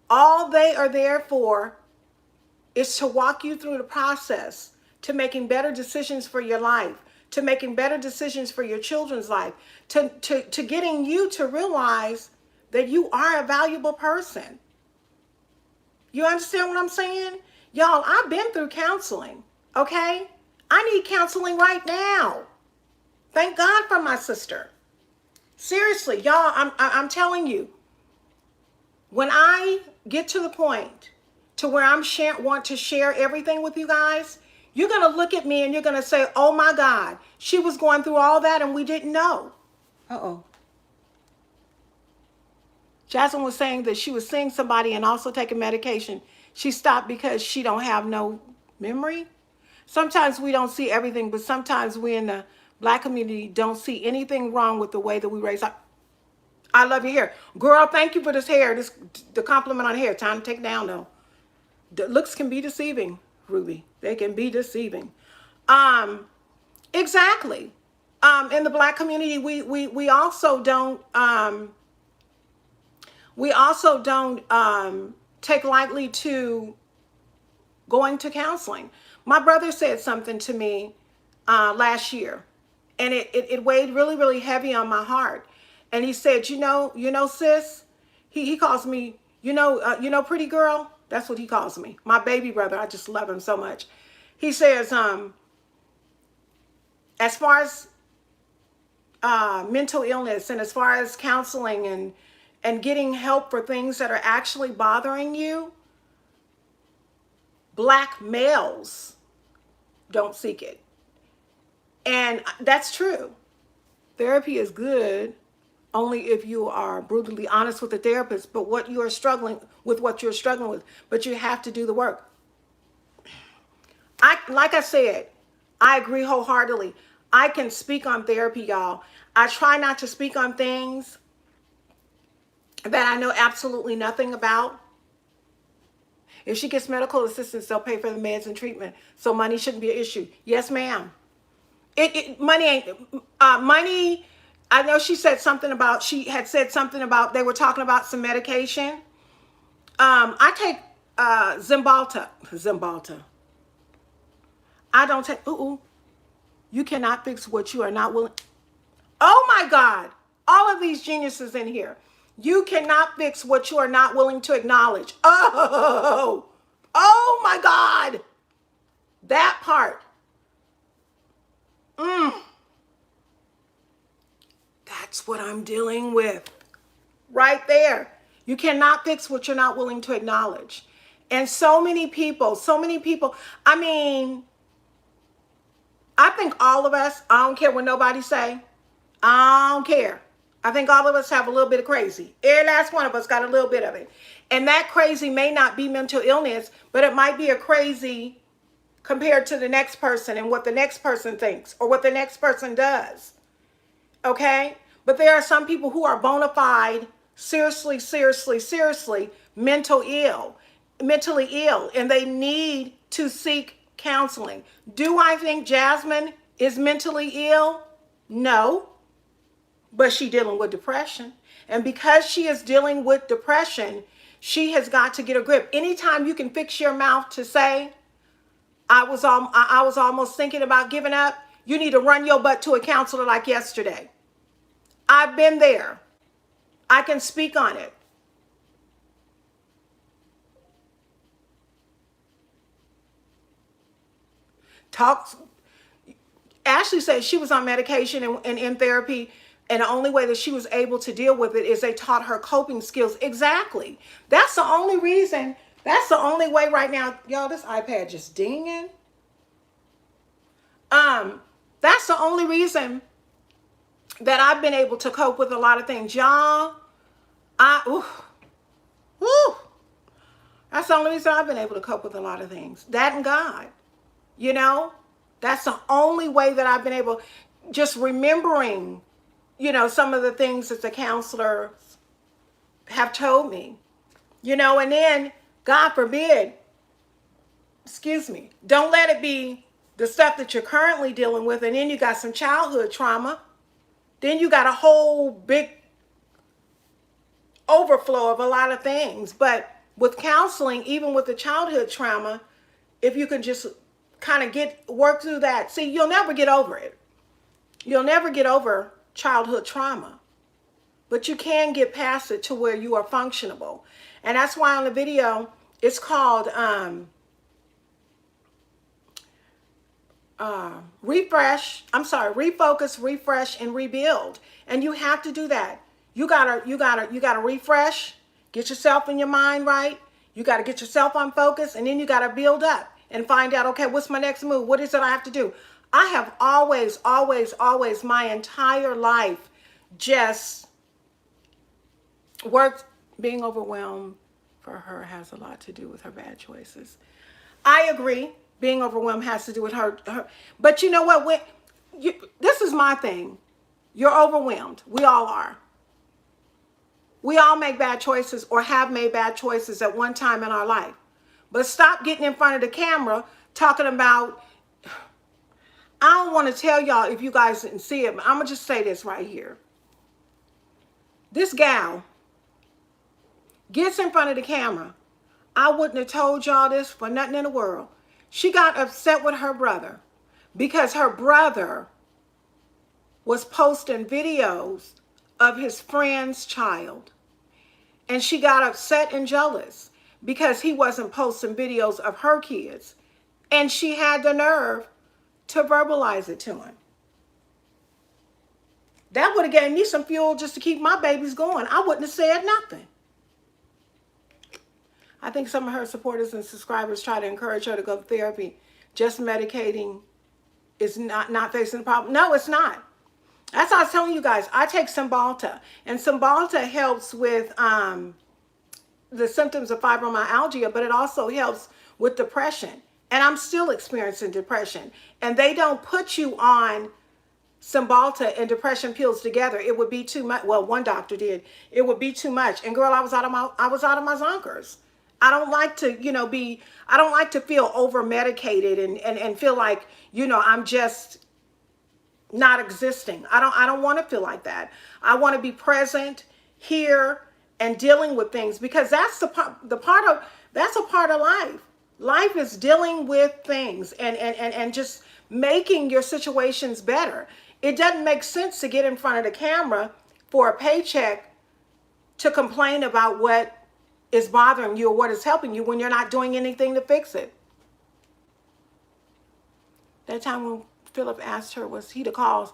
All they are there for is to walk you through the process to making better decisions for your life, to making better decisions for your children's life, to getting you to realize that you are a valuable person. You understand what I'm saying? Y'all, I've been through counseling, okay? I need counseling right now. Thank God for my sister. Seriously, y'all, I'm telling you, when I get to the point to where want to share everything with you guys, you're going to look at me and you're going to say, oh my God, she was going through all that and we didn't know. Uh-oh. Jasmine was saying that she was seeing somebody and also taking medication. She stopped because she don't have no memory. Sometimes we don't see everything, but sometimes we in the Black community don't see anything wrong with the way that we raise up. I love your hair. Girl, thank you for this hair. The compliment on hair. Time to take it down though. The looks can be deceiving, Ruby. They can be deceiving. Exactly. In the Black community, we also don't take lightly to going to counseling. My brother said something to me last year, and it weighed really, really heavy on my heart. And he said, you know, sis, he calls me, pretty girl. That's what he calls me. My baby brother. I just love him so much. He says, as far as mental illness and as far as counseling and getting help for things that are actually bothering you, Black males don't seek it. And that's true. Therapy is good only if you are brutally honest with the therapist, but what you're struggling with, but you have to do the work. Like I said, I agree wholeheartedly. I can speak on therapy, y'all. I try not to speak on things that I know absolutely nothing about. If she gets medical assistance, they'll pay for the meds and treatment. So money shouldn't be an issue. Yes, ma'am. Money ain't, money, I know she had said something about, they were talking about some medication. I take Zymbalta. I don't take, you cannot fix what you are not willing. Oh my God, all of these geniuses in here. You cannot fix what you are not willing to acknowledge. Oh my God. That part. That's what I'm dealing with. Right there. You cannot fix what you're not willing to acknowledge. And so many people, I mean, I think all of us, I don't care what nobody say. I don't care. I think all of us have a little bit of crazy. Every last one of us got a little bit of it. And that crazy may not be mental illness, but it might be a crazy compared to the next person and what the next person thinks or what the next person does. Okay? But there are some people who are bona fide, seriously, mentally ill, and they need to seek counseling. Do I think Jasmine is mentally ill? No. But she's dealing with depression. And because she is dealing with depression, she has got to get a grip. Anytime you can fix your mouth to say, I was almost thinking about giving up, you need to run your butt to a counselor like yesterday. I've been there. I can speak on it. Ashley said she was on medication and in therapy, and the only way that she was able to deal with it is they taught her coping skills. Exactly. That's the only reason. That's the only way right now. Y'all, this iPad just dinging. That's the only reason that I've been able to cope with a lot of things. Y'all, that's the only reason I've been able to cope with a lot of things. That and God, that's the only way that I've been able, just remembering, some of the things that the counselors have told me, and then God forbid, don't let it be the stuff that you're currently dealing with. And then you got some childhood trauma. Then you got a whole big overflow of a lot of things. But with counseling, even with the childhood trauma, if you can just kind of work through that, see, you'll never get over it. You'll never get over childhood trauma, but you can get past it to where you are functionable. And that's why on the video, it's called refocus, refresh, and rebuild. And you have to do that. You gotta refresh, get yourself in your mind right. You gotta get yourself on focus, and then you gotta build up and find out, okay, what's my next move? What is it I have to do? I have always, my entire life just worked. Being overwhelmed for her has a lot to do with her bad choices. I agree. Being overwhelmed has to do with her. But you know what? This is my thing. You're overwhelmed. We all are. We all make bad choices or have made bad choices at one time in our life. But stop getting in front of the camera talking about, I don't want to tell y'all if you guys didn't see it, but I'm going to just say this right here. This gal gets in front of the camera. I wouldn't have told y'all this for nothing in the world. She got upset with her brother because her brother was posting videos of his friend's child. And she got upset and jealous because he wasn't posting videos of her kids. And she had the nerve to verbalize it to him. That would have given me some fuel just to keep my babies going. I wouldn't have said nothing. I think some of her supporters and subscribers try to encourage her to go to therapy. Just medicating is not facing the problem. No, it's not. That's what I was telling you guys. I take Cymbalta, and Cymbalta helps with the symptoms of fibromyalgia, but it also helps with depression. And I'm still experiencing depression. And they don't put you on Cymbalta and depression pills together. It would be too much. Well, one doctor did. It would be too much. And girl, I was out of my zonkers. I don't like to, I don't like to feel over medicated and feel like, I'm just not existing. I don't want to feel like that. I want to be present here and dealing with things, because that's a part of life. Life is dealing with things and just making your situations better. It doesn't make sense to get in front of the camera for a paycheck to complain about what is bothering you or what is helping you when you're not doing anything to fix it. That time when Philip asked her, was he the cause?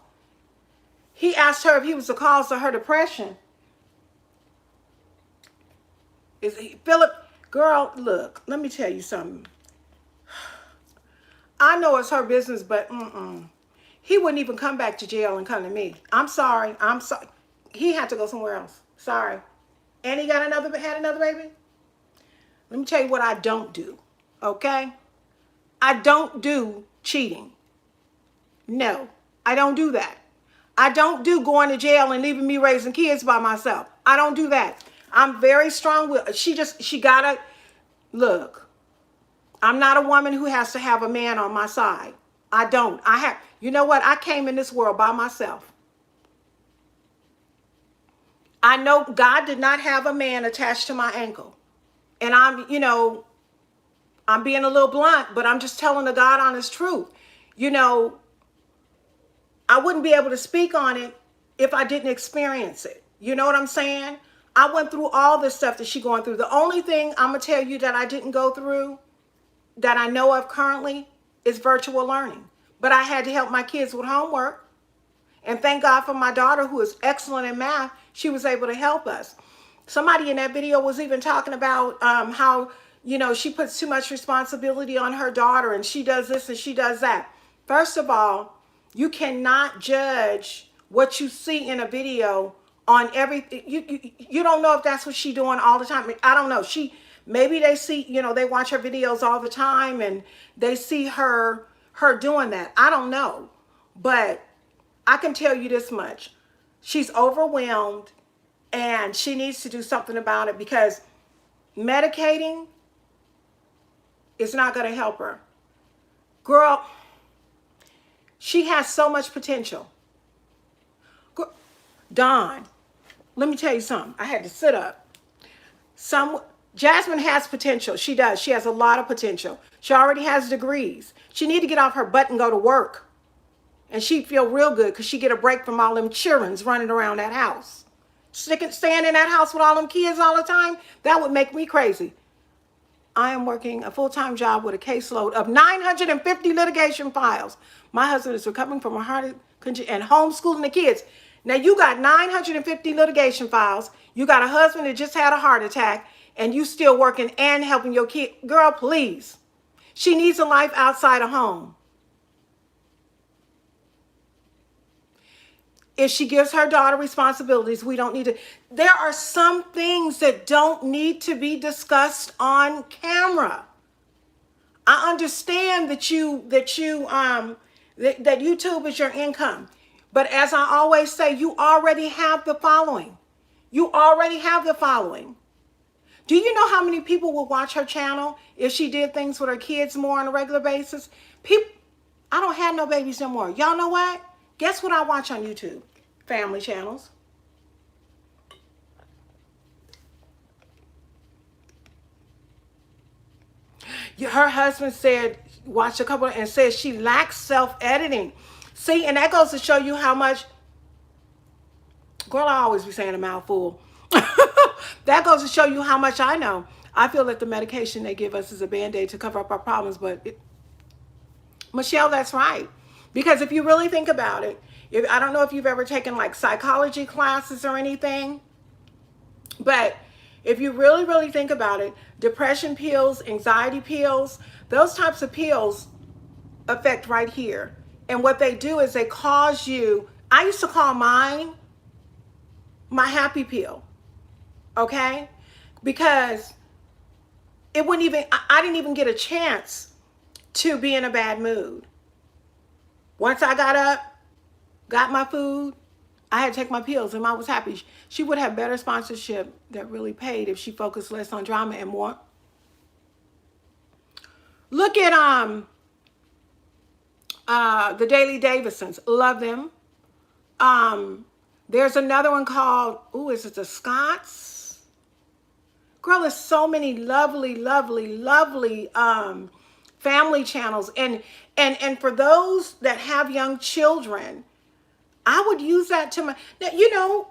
He asked her if he was the cause of her depression. Philip, girl, look, let me tell you something. I know it's her business, but he wouldn't even come back to jail and come to me. I'm sorry. He had to go somewhere else. Sorry. And he had another baby. Let me tell you what I don't do, okay? I don't do cheating. No, I don't do that. I don't do going to jail and leaving me raising kids by myself. I don't do that. I'm very strong-willed. She gotta, look, I'm not a woman who has to have a man on my side. I don't. You know what? I came in this world by myself. I know God did not have a man attached to my ankle. And I'm being a little blunt, but I'm just telling the God honest truth. I wouldn't be able to speak on it if I didn't experience it. You know what I'm saying? I went through all this stuff that she's going through. The only thing I'm going to tell you that I didn't go through that I know of currently is virtual learning. But I had to help my kids with homework. And thank God for my daughter, who is excellent in math. She was able to help us. Somebody in that video was even talking about how, she puts too much responsibility on her daughter and she does this and she does that. First of all, you cannot judge what you see in a video on everything. You don't know if that's what she's doing all the time. I don't know. Maybe they see, they watch her videos all the time and they see her doing that. I don't know. But I can tell you this much. She's overwhelmed and she needs to do something about it, because medicating is not going to help her. Girl, she has so much potential. Dawn, let me tell you something. I had to sit up. Jasmine has potential. She does. She has a lot of potential. She already has degrees. She needs to get off her butt and go to work. And she'd feel real good because she'd get a break from all them childrens running around that house. Staying in that house with all them kids all the time, that would make me crazy. I am working a full-time job with a caseload of 950 litigation files. My husband is recovering from a heart condition and homeschooling the kids. Now you got 950 litigation files. You got a husband that just had a heart attack, and you still working and helping your kid. Girl, please. She needs a life outside of home. If she gives her daughter responsibilities, we don't need to. There are some things that don't need to be discussed on camera. I understand that that YouTube is your income. But as I always say, you already have the following. You already have the following. Do you know how many people would watch her channel if she did things with her kids more on a regular basis? People, I don't have no babies no more. Y'all know what? Guess what I watch on YouTube? Family channels. Her husband said, watched a couple and said she lacks self-editing. See, and that goes to show you how much, girl, I always be saying a mouthful. That goes to show you how much I know. I feel that the medication they give us is a Band-Aid to cover up our problems, but Michelle, that's right. Because if you really think about it, I don't know if you've ever taken like psychology classes or anything, but if you really, really think about it, depression pills, anxiety pills, those types of pills affect right here. And what they do is they cause you, I used to call mine my happy pill, okay? Because it wouldn't even, I didn't even get a chance to be in a bad mood. Once I got up, got my food, I had to take my pills and I was happy. She would have better sponsorship that really paid if she focused less on drama and more. Look at the Daily Davidsons. Love them. There's another one called, is it the Scots? Girl, there's so many lovely, lovely, lovely family channels. And for those that have young children, I would use that to my, now, you know,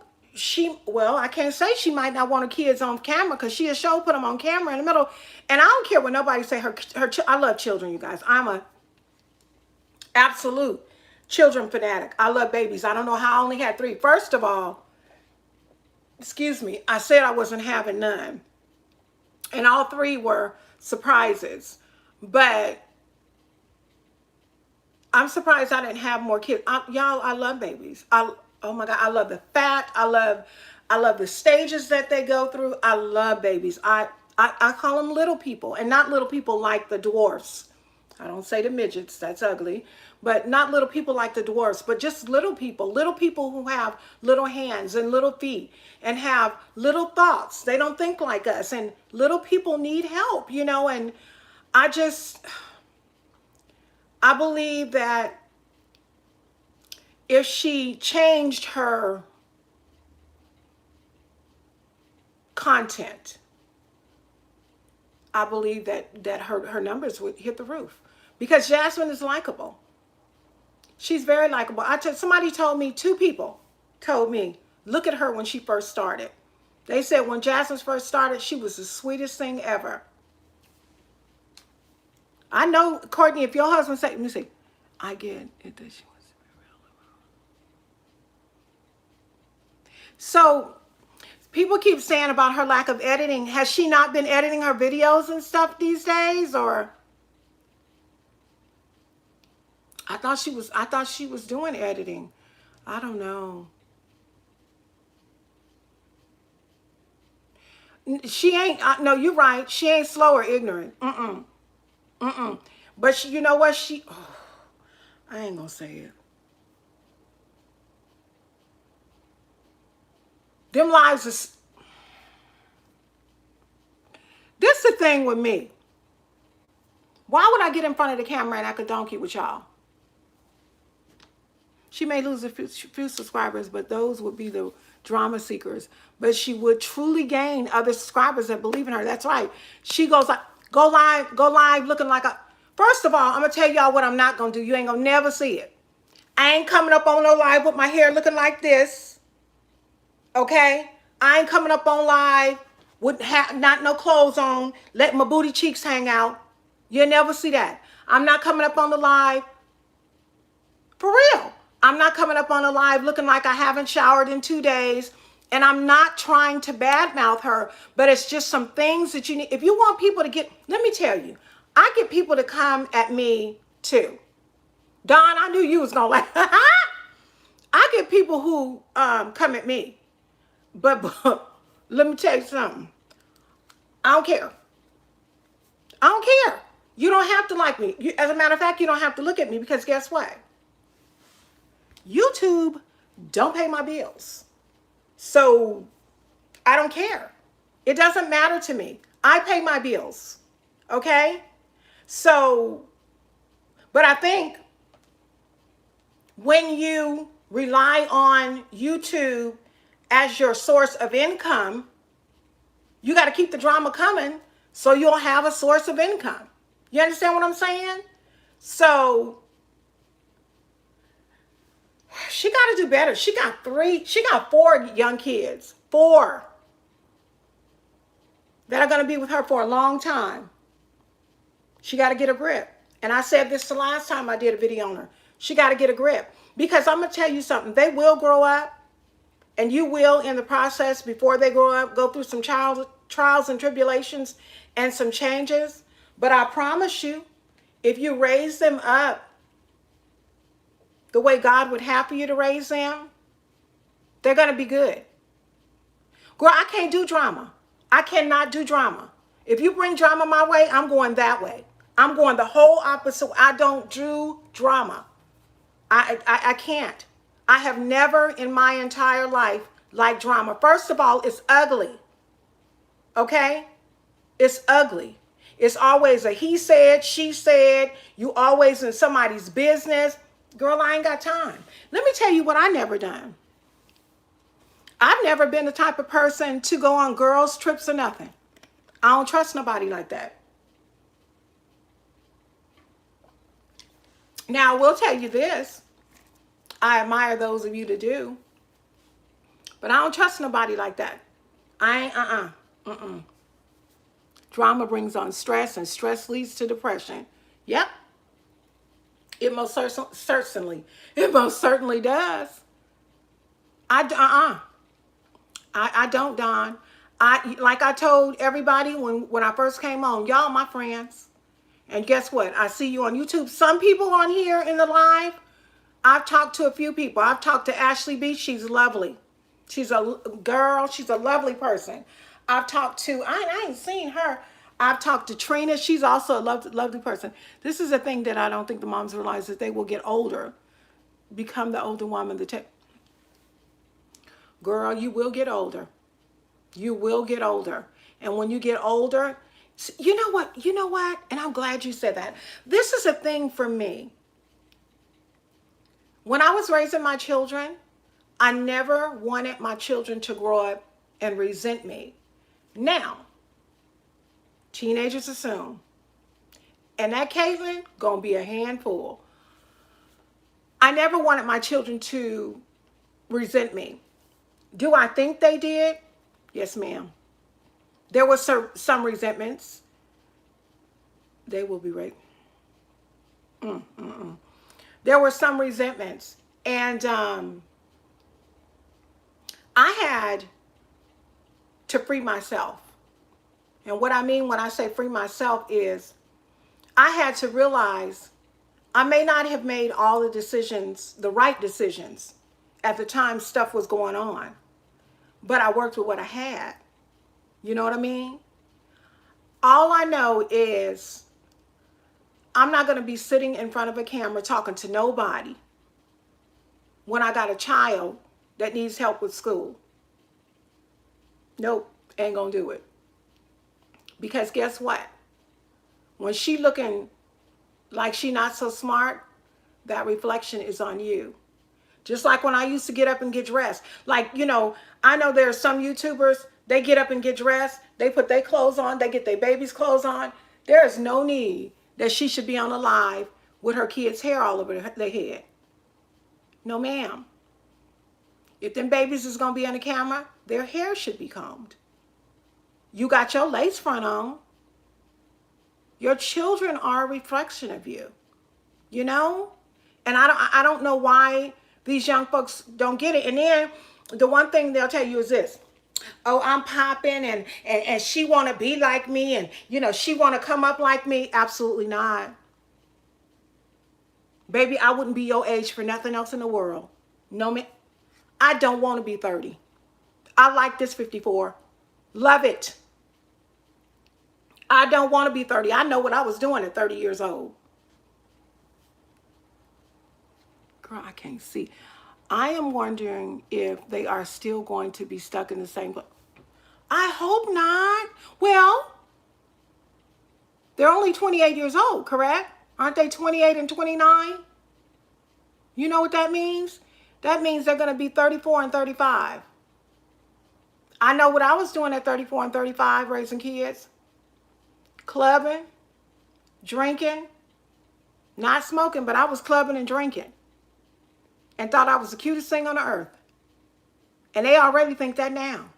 I can't say she might not want her kids on camera because she a show put them on camera in the middle. And I don't care what nobody say, I love children, you guys. I'm a absolute children fanatic. I love babies. I don't know how I only had 3. First of all, excuse me, I said I wasn't having none. And all 3 were surprises. But I'm surprised I didn't have more kids. Y'all, I love babies. Oh my God, I love the fat. I love the stages that they go through. I love babies. I call them little people, and not little people like the dwarfs. I don't say the midgets, that's ugly, but not little people like the dwarfs, but just little people who have little hands and little feet and have little thoughts. They don't think like us, and little people need help, you know, and I believe that if she changed her content, I believe that her numbers would hit the roof. Because Jasmine is likable. She's very likable. Somebody told me, 2 people told me, look at her when she first started. They said when Jasmine first started, she was the sweetest thing ever. I know, Courtney, if your husband said, let me see, I get it that she was real. So people keep saying about her lack of editing. Has she not been editing her videos and stuff these days, or? I thought she was doing editing. I don't know. She ain't, no, you're right. She ain't slow or ignorant. But you know what? I ain't gonna say it. Them lives is, this the thing with me. Why would I get in front of the camera and act a donkey with y'all? She may lose a few subscribers, but those would be the drama seekers. But she would truly gain other subscribers that believe in her. That's right. She goes like, go live looking like a, first of all, I'm going to tell y'all what I'm not going to do. You ain't going to never see it. I ain't coming up on no live with my hair looking like this. Okay? I ain't coming up on live with not no clothes on, letting my booty cheeks hang out. You'll never see that. I'm not coming up on the live. For real. I'm not coming up on a live looking like I haven't showered in 2 days. And I'm not trying to badmouth her, but it's just some things that you need. If you want people to get, let me tell you, I get people to come at me too. Don, I knew you was going to like, I get people who come at me. But let me tell you something. I don't care. I don't care. You don't have to like me. As a matter of fact, you don't have to look at me because guess what? YouTube don't pay my bills. So I don't care. It doesn't matter to me. I pay my bills. Okay? So, but I think when you rely on YouTube as your source of income, you got to keep the drama coming so you'll have a source of income. You understand what I'm saying? So she got to do better. She got 4 young kids. 4 that are going to be with her for a long time. She got to get a grip. And I said this the last time I did a video on her. She got to get a grip. Because I'm going to tell you something. They will grow up. And you will, in the process, before they grow up, go through some trials and tribulations and some changes. But I promise you, if you raise them up the way God would have for you to raise them, they're going to be good. Girl, I can't do drama. I cannot do drama. If you bring drama my way, I'm going that way. I'm going the whole opposite. I don't do drama. I can't. I have never in my entire life liked drama. First of all, it's ugly. Okay? It's ugly. It's always a he said, she said. You always in somebody's business. Girl, I ain't got time. Let me tell you what I never done. I've never been the type of person to go on girls' trips or nothing. I don't trust nobody like that. Now, I will tell you this. I admire those of you that do. But I don't trust nobody like that. I ain't, Drama brings on stress, and stress leads to depression. Yep. It most certainly does. I don't, Don. Like I told everybody when I first came on, y'all my friends. And guess what? I see you on YouTube. Some people on here in the live, I've talked to a few people. I've talked to Ashley B. She's lovely. She's a girl. She's a lovely person. I've talked to, I ain't seen her. I've talked to Trina. She's also a lovely person. This is a thing that I don't think the moms realize, that they will get older, become the older woman. Girl, you will get older. You will get older. And when you get older, you know what? And I'm glad you said that. This is a thing for me. When I was raising my children, I never wanted my children to grow up and resent me. Now, teenagers are soon. And that Caitlin, gonna be a handful. I never wanted my children to resent me. Do I think they did? Yes, ma'am. There was some resentments. They will be right. There were some resentments. And I had to free myself. And what I mean when I say free myself is I had to realize I may not have made all the decisions, the right decisions, at the time stuff was going on. But I worked with what I had. You know what I mean? All I know is I'm not going to be sitting in front of a camera talking to nobody when I got a child that needs help with school. Nope, ain't going to do it. Because guess what? When she looking like she not so smart, that reflection is on you. Just like when I used to get up and get dressed. Like, you know, I know there are some YouTubers, they get up and get dressed, they put their clothes on, they get their baby's clothes on. There is no need that she should be on a live with her kids' hair all over their head. No, ma'am. If them babies is going to be on the camera, their hair should be combed. You got your lace front on. Your children are a reflection of you, you know? And I don't know why these young folks don't get it. And then the one thing they'll tell you is this. Oh, I'm popping and she want to be like me and, you know, she want to come up like me. Absolutely not. Baby, I wouldn't be your age for nothing else in the world. No, man. I don't want to be 30. I like this 54. Love it. I don't want to be 30. I know what I was doing at 30 years old. Girl, I can't see. I am wondering if they are still going to be stuck in the same place. I hope not. Well, they're only 28 years old, correct? Aren't they 28 and 29? You know what that means? That means they're going to be 34 and 35. I know what I was doing at 34 and 35, raising kids. Clubbing, drinking, not smoking, but I was clubbing and drinking. And thought I was the cutest thing on the earth. And they already think that now.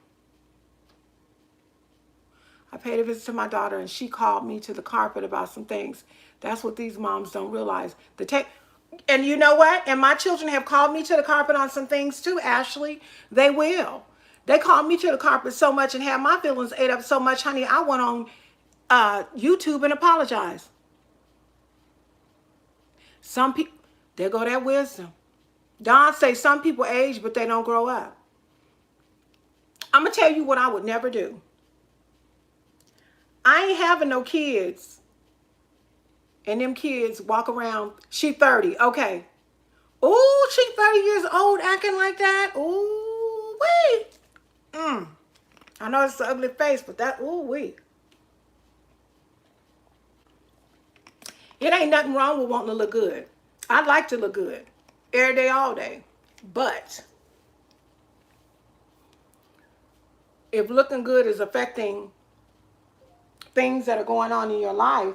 I paid a visit to my daughter and she called me to the carpet about some things. That's what these moms don't realize. And you know what? And my children have called me to the carpet on some things too, Ashley. They will. They called me to the carpet so much and had my feelings ate up so much, honey, I went on YouTube and apologized. Some people, there go that wisdom. Don say some people age, but they don't grow up. I'm going to tell you what I would never do. I ain't having no kids. And them kids walk around. She 30. Okay. Ooh, she 30 years old acting like that. Ooh, wait. I know it's an ugly face, but that, ooh, wait. It ain't nothing wrong with wanting to look good. I like to look good. Every day, all day. But if looking good is affecting things that are going on in your life,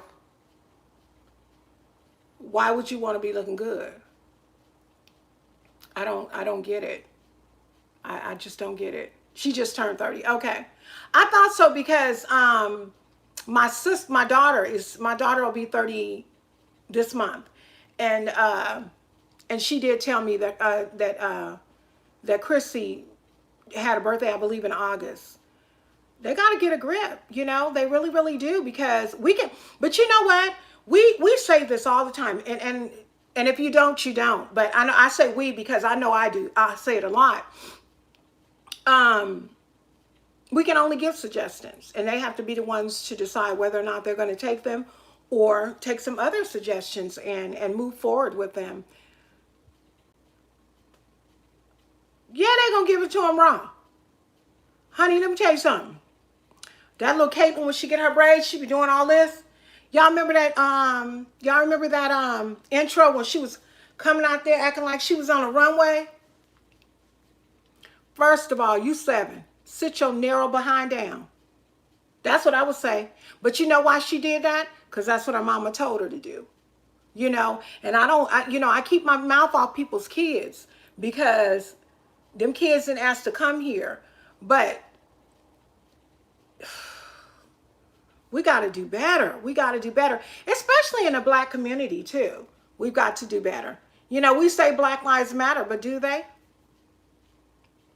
why would you want to be looking good? I don't get it. I just don't get it. She just turned 30. Okay. I thought so because my daughter will be 30 this month. And she did tell me that Chrissy had a birthday, I believe, in August. They got to get a grip, you know. They really, really do, because we can. But you know what? We say this all the time, and if you don't, you don't. But I know I say we because I know I do. I say it a lot. We can only give suggestions, and they have to be the ones to decide whether or not they're going to take them or take some other suggestions and move forward with them. Yeah, they're going to give it to them raw. Honey, let me tell you something. That little Caitlin, when she get her braids, she be doing all this. Y'all remember that intro when she was coming out there acting like she was on a runway? First of all, you 7. Sit your narrow behind down. That's what I would say. But you know why she did that? Because that's what her mama told her to do. You know, and I keep my mouth off people's kids because them kids didn't ask to come here. But we got to do better. We got to do better, especially in the Black community too. We've got to do better. You know, we say Black Lives Matter, but do they?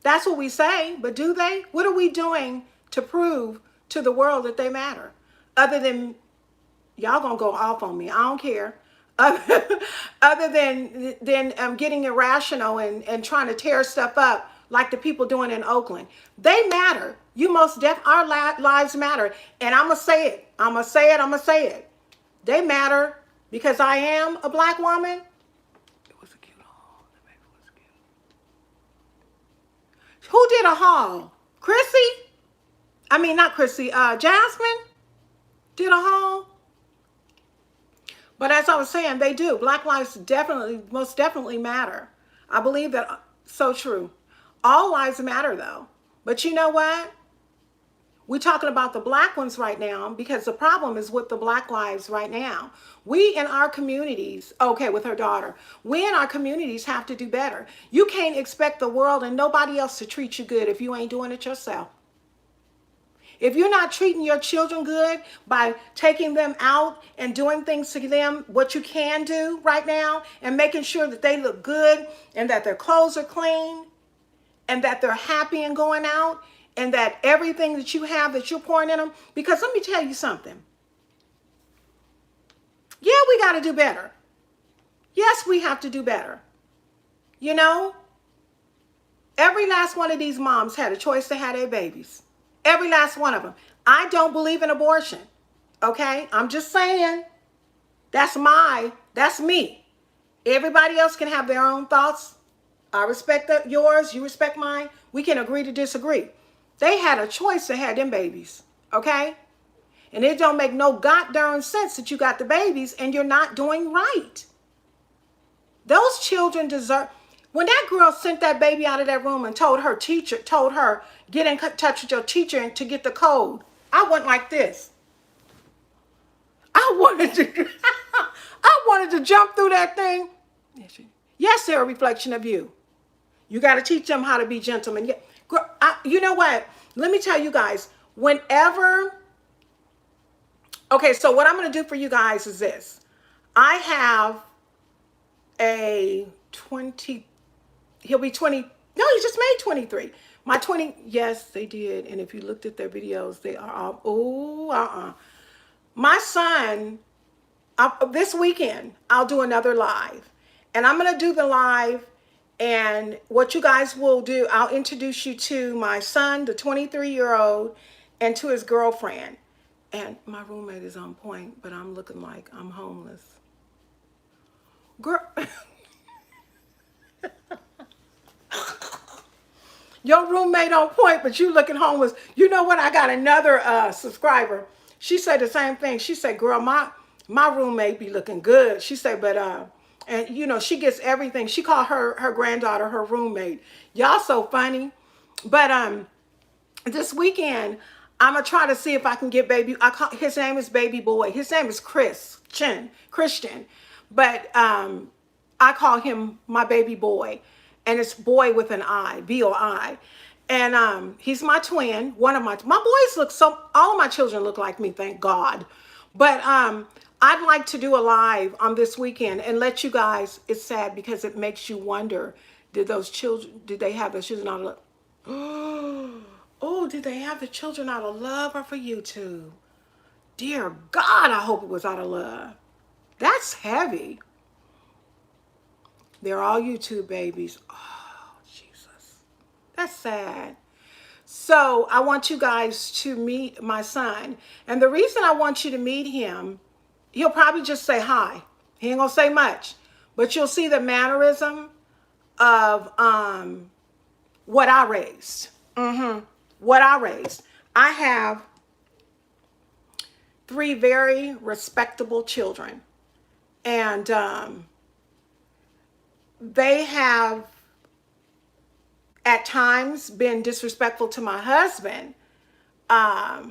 That's what we say, but do they? What are we doing to prove to the world that they matter? Other than, y'all gonna go off on me, I don't care. Other than getting irrational and trying to tear stuff up like the people doing in Oakland. They matter. Our lives matter. And I'm gonna say it. They matter because I am a Black woman. It was a cute haul. The baby was cute. Who did a haul? Chrissy? I mean, not Chrissy. Jasmine did a haul. But as I was saying, they do. Black lives most definitely matter. I believe that. So true. All lives matter, though. But you know what? We're talking about the black ones right now because the problem is with the black lives right now. We in our communities, okay, with her daughter, we in our communities have to do better. You can't expect the world and nobody else to treat you good if you ain't doing it yourself. If you're not treating your children good by taking them out and doing things to them, what you can do right now, and making sure that they look good and that their clothes are clean and that they're happy and going out and that everything that you have that you're pouring in them, because let me tell you something. Yeah, we got to do better. Yes, we have to do better. You know, every last one of these moms had a choice to have their babies. Every last one of them. I don't believe in abortion. Okay? I'm just saying. That's me. Everybody else can have their own thoughts. I respect yours. You respect mine. We can agree to disagree. They had a choice to have them babies. Okay? And it don't make no goddamn sense that you got the babies and you're not doing right. Those children deserve... When that girl sent that baby out of that room and told her, get in touch with your teacher to get the code, I went like this. I wanted to jump through that thing. Yes, they're a reflection of you. You got to teach them how to be gentlemen. You know what? Let me tell you guys, whenever... Okay, so what I'm going to do for you guys is this. I have a 20... He'll be 20. No, he just made 23. My 20. Yes, they did. And if you looked at their videos, they are all, My son, this weekend, I'll do another live. And I'm going to do the live. And what you guys will do, I'll introduce you to my son, the 23-year-old, and to his girlfriend. And my roommate is on point, but I'm looking like I'm homeless. Girl. Your roommate on point, but you looking homeless. You know what? I got another subscriber. She said the same thing. She said, girl, my roommate be looking good. She said, but, and you know, she gets everything. She called her granddaughter her roommate. Y'all so funny. But this weekend, I'm going to try to see if I can get his name is Baby Boy. His name is Christian. But I call him my baby boy. And it's boy with an I, B-O-I. And he's my twin. My boys all of my children look like me, thank God. But I'd like to do a live on this weekend and let you guys, it's sad because it makes you wonder, did they have those children out of love? Oh, did they have the children out of love or for YouTube? Dear God, I hope it was out of love. That's heavy. They're all YouTube babies. Oh, Jesus. That's sad. So I want you guys to meet my son. And the reason I want you to meet him, he'll probably just say hi. He ain't gonna say much. But you'll see the mannerism of what I raised. What I raised. I have 3 very respectable children. And they have at times been disrespectful to my husband. Are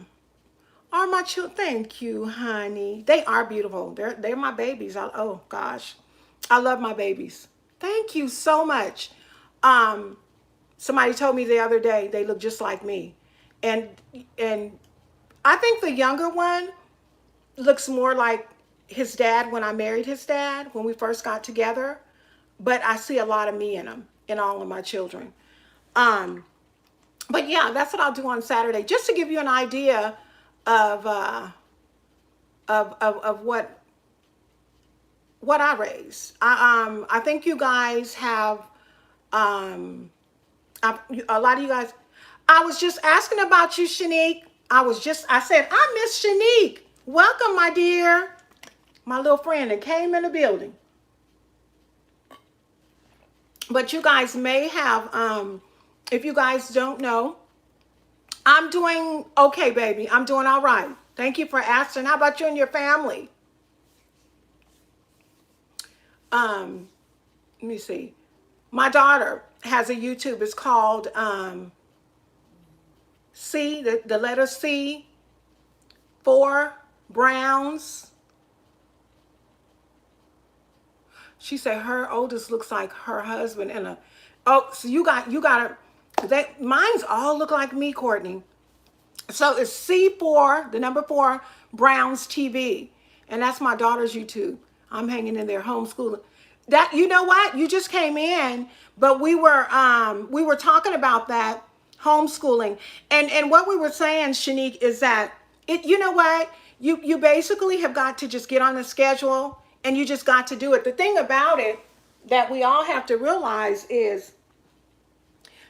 my children? Thank you, honey. They are beautiful. They're my babies. Oh gosh, I love my babies. Thank you so much. Somebody told me the other day they look just like me, and I think the younger one looks more like his dad when I married his dad when we first got together. But I see a lot of me in them, in all of my children. But yeah, that's what I'll do on Saturday, just to give you an idea of what I raised. I think you guys have a lot of you guys. I was just asking about you, Shanique. I said I miss Shanique. Welcome, my dear, my little friend that came in the building. But you guys may have, if you guys don't know, I'm doing okay, baby. I'm doing all right. Thank you for asking. How about you and your family? Let me see. My daughter has a YouTube. It's called C, the letter C, 4 Browns. She said her oldest looks like her husband in a, oh, so you got mine's all look like me, Courtney. So it's C4, the number 4, Browns TV. And that's my daughter's YouTube. I'm hanging in there homeschooling. That, you know what? You just came in, but we were talking about that homeschooling. And what we were saying, Shanique, is that you know what? You basically have got to just get on the schedule and you just got to do it. The thing about it that we all have to realize is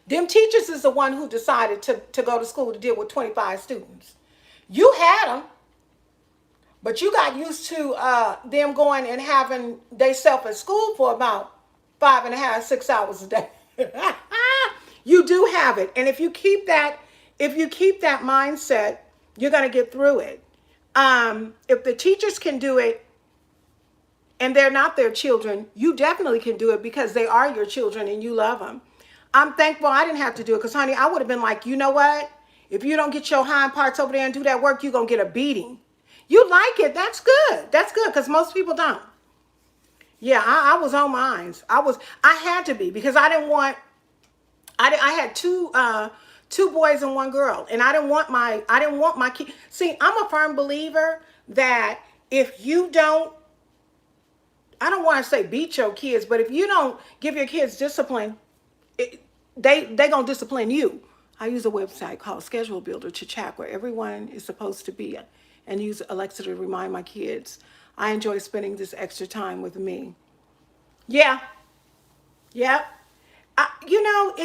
them teachers is the one who decided to go to school to deal with 25 students. You had them, but you got used to them going and having they self at school for about 5.5, 6 hours a day. You do have it. And if you keep that mindset, you're going to get through it. If the teachers can do it and they're not their children, you definitely can do it because they are your children and you love them. I'm thankful I didn't have to do it because, honey, I would have been like, you know what? If you don't get your hind parts over there and do that work, you're going to get a beating. You like it. That's good. That's good because most people don't. Yeah, I was on mine. I had to be because I had two boys and one girl, and I didn't want my kid. See, I'm a firm believer that if you don't, I don't want to say beat your kids, but if you don't give your kids discipline, they gonna discipline you. I use a website called Schedule Builder to check where everyone is supposed to be, and use Alexa to remind my kids. I enjoy spending this extra time with me. Yeah, yeah. You know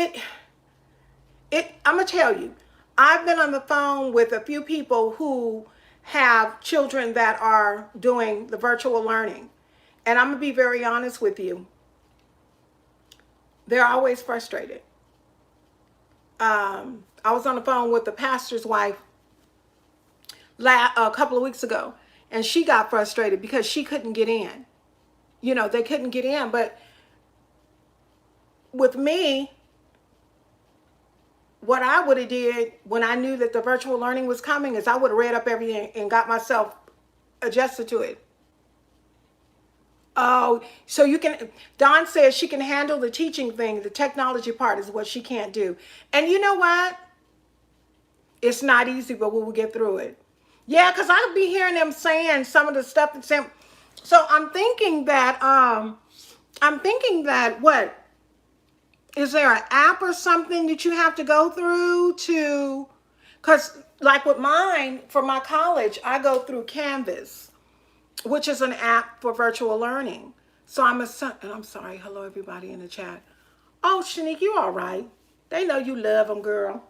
I'm gonna tell you. I've been on the phone with a few people who have children that are doing the virtual learning, and I'm gonna be very honest with you. They're always frustrated. I was on the phone with the pastor's wife a couple of weeks ago, and she got frustrated because she couldn't get in. You know, they couldn't get in. But with me, what I would have did when I knew that the virtual learning was coming is I would have read up everything and got myself adjusted to it. Oh, so you can, Dawn says she can handle the teaching thing. The technology part is what she can't do. And you know what? It's not easy, but we will get through it. Yeah, because I'll be hearing them saying some of the stuff that's saying. So I'm thinking that, what? Is there an app or something that you have to go through to, because like with mine, for my college, I go through Canvas, which is an app for virtual learning. So I'm sorry, hello everybody in the chat. Oh, Shanique, you all right. They know you love them, girl.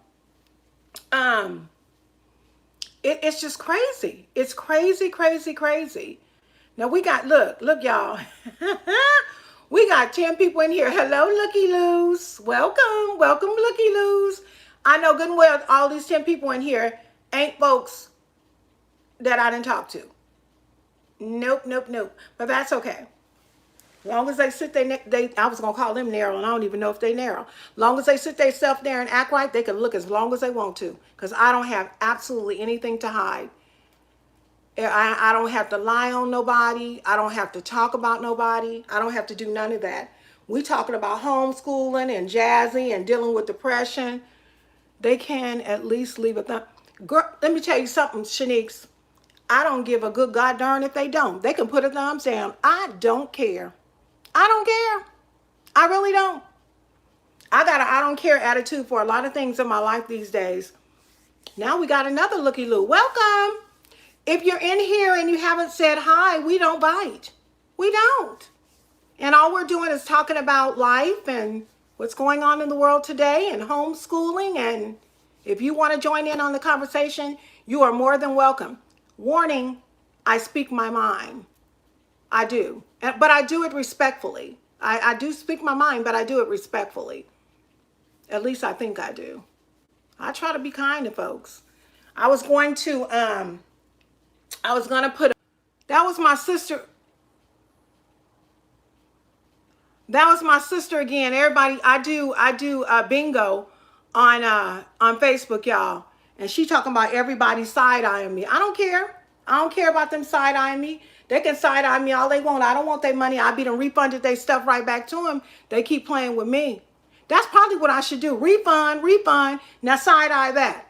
It's just crazy. It's crazy, crazy, crazy. Now we got, look, y'all. We got 10 people in here. Hello, Looky Loos. Welcome, Looky Loos. I know good and well all these 10 people in here ain't folks that I didn't talk to. Nope. But that's okay. As long as they sit there, I was going to call them narrow, and I don't even know if they narrow. As long as they sit their self there and act right, they can look as long as they want to. Because I don't have absolutely anything to hide. I don't have to lie on nobody. I don't have to talk about nobody. I don't have to do none of that. We talking about homeschooling and jazzy and dealing with depression. They can at least leave a thumb. Girl, let me tell you something, Shaniques. I don't give a good god darn if they don't. They can put a thumbs down. I don't care. I don't care. I really don't. I got an I don't care attitude for a lot of things in my life these days. Now we got another Looky Loo. Welcome. If you're in here and you haven't said hi, we don't bite. We don't. And all we're doing is talking about life and what's going on in the world today and homeschooling. And if you want to join in on the conversation, you are more than welcome. Warning, I speak my mind. I do. But I do it respectfully. I do speak my mind, but I do it respectfully. At least I think I do. I try to be kind to folks. I was going to put, that was my sister. That was my sister again. Everybody, I do bingo on Facebook, y'all. And she talking about everybody side-eyeing me. I don't care. I don't care about them side-eyeing me. They can side-eye me all they want. I don't want their money. I be done refunded their stuff right back to them. They keep playing with me. That's probably what I should do. Refund, refund. Now side-eye that.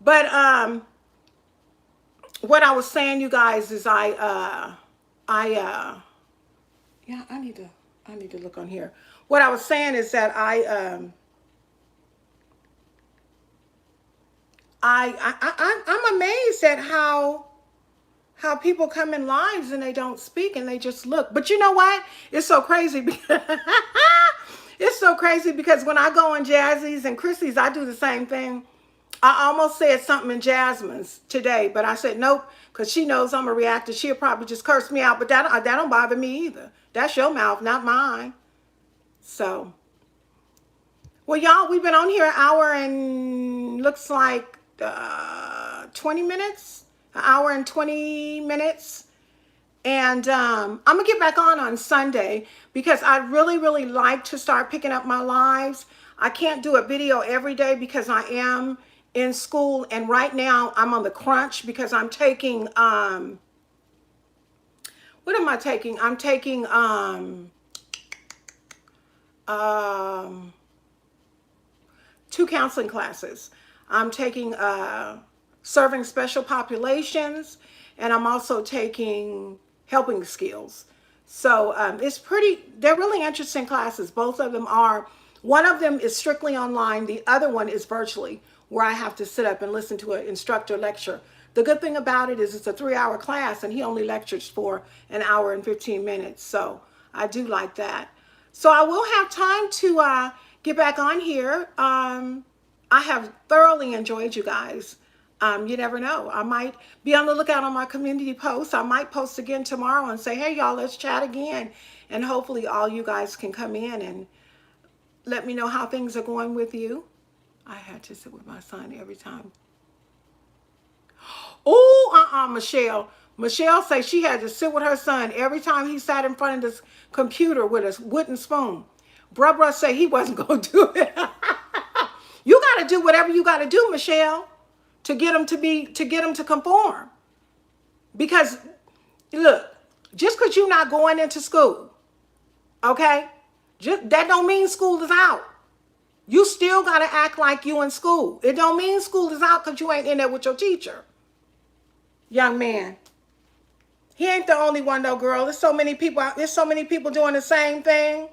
But what I was saying, you guys, is yeah, I need to look on here. What I was saying is that I'm amazed at how people come in lives and they don't speak and they just look. But you know what? It's so crazy because it's so crazy because when I go on Jazzy's and Chrissy's, I do the same thing. I almost said something in Jasmine's today, but I said nope, because she knows I'm a reactor. She'll probably just curse me out, but that don't bother me either. That's your mouth, not mine. So, well, y'all, we've been on here an hour and looks like 20 minutes, an hour and 20 minutes. And I'm going to get back on Sunday because I'd really, really like to start picking up my lives. I can't do a video every day because I am in school. And right now I'm on the crunch because I'm taking, what am I taking? I'm taking, 2 counseling classes. I'm taking serving special populations, and I'm also taking helping skills. So they're really interesting classes. Both of them are. One of them is strictly online. The other one is virtually, where I have to sit up and listen to an instructor lecture. The good thing about it is it's a 3-hour class, and he only lectures for an hour and 15 minutes. So I do like that. So I will have time to get back on here. I have thoroughly enjoyed you guys. You never know. I might be on the lookout on my community posts. I might post again tomorrow and say, hey, y'all, let's chat again. And hopefully all you guys can come in and let me know how things are going with you. I had to sit with my son every time. Oh, Michelle. Michelle says she had to sit with her son every time he sat in front of this computer with a wooden spoon. Bruh say he wasn't going to do it. You got to do whatever you got to do, Michelle, to get him to conform. Because look, just because you're not going into school, okay, that don't mean school is out. You still got to act like you in school. It don't mean school is out because you ain't in there with your teacher. Young man. He ain't the only one though, girl. There's so many people doing the same thing.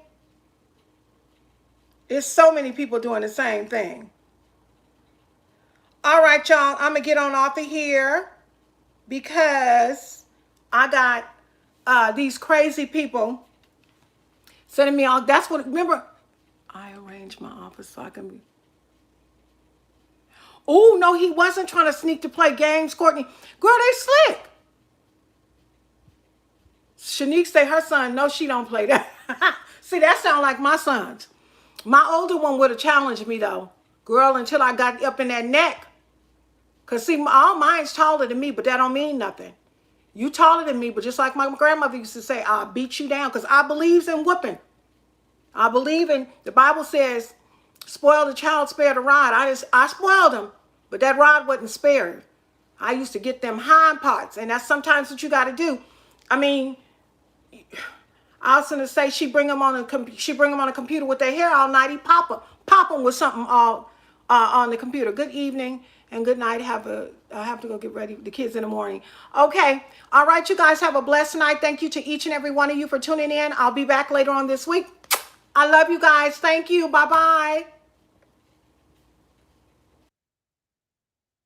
There's so many people doing the same thing. All right, y'all. I'm going to get on off of here because I got these crazy people sending me all. That's what, remember, I arranged my office so I can be. Oh, no, he wasn't trying to sneak to play games, Courtney. Girl, they slick. Shanique say her son, no, she don't play that. See, that sound like my sons. My older one would have challenged me, though. Girl, until I got up in that neck. Because, see, all mine's taller than me, but that don't mean nothing. You taller than me, but just like my grandmother used to say, I'll beat you down. Because I believes in whooping. I believe in, the Bible says, spoil the child, spare the rod. I spoiled him, but that rod wasn't spared. I used to get them hind parts, and that's sometimes what you got to do. I mean, I was gonna say she bring them on a computer with their hair all night. He pop them with something all on the computer. Good evening and good night. I have to go get ready with the kids in the morning. Okay, all right, you guys have a blessed night. Thank you to each and every one of you for tuning in. I'll be back later on this week. I love you guys. Thank you. Bye bye.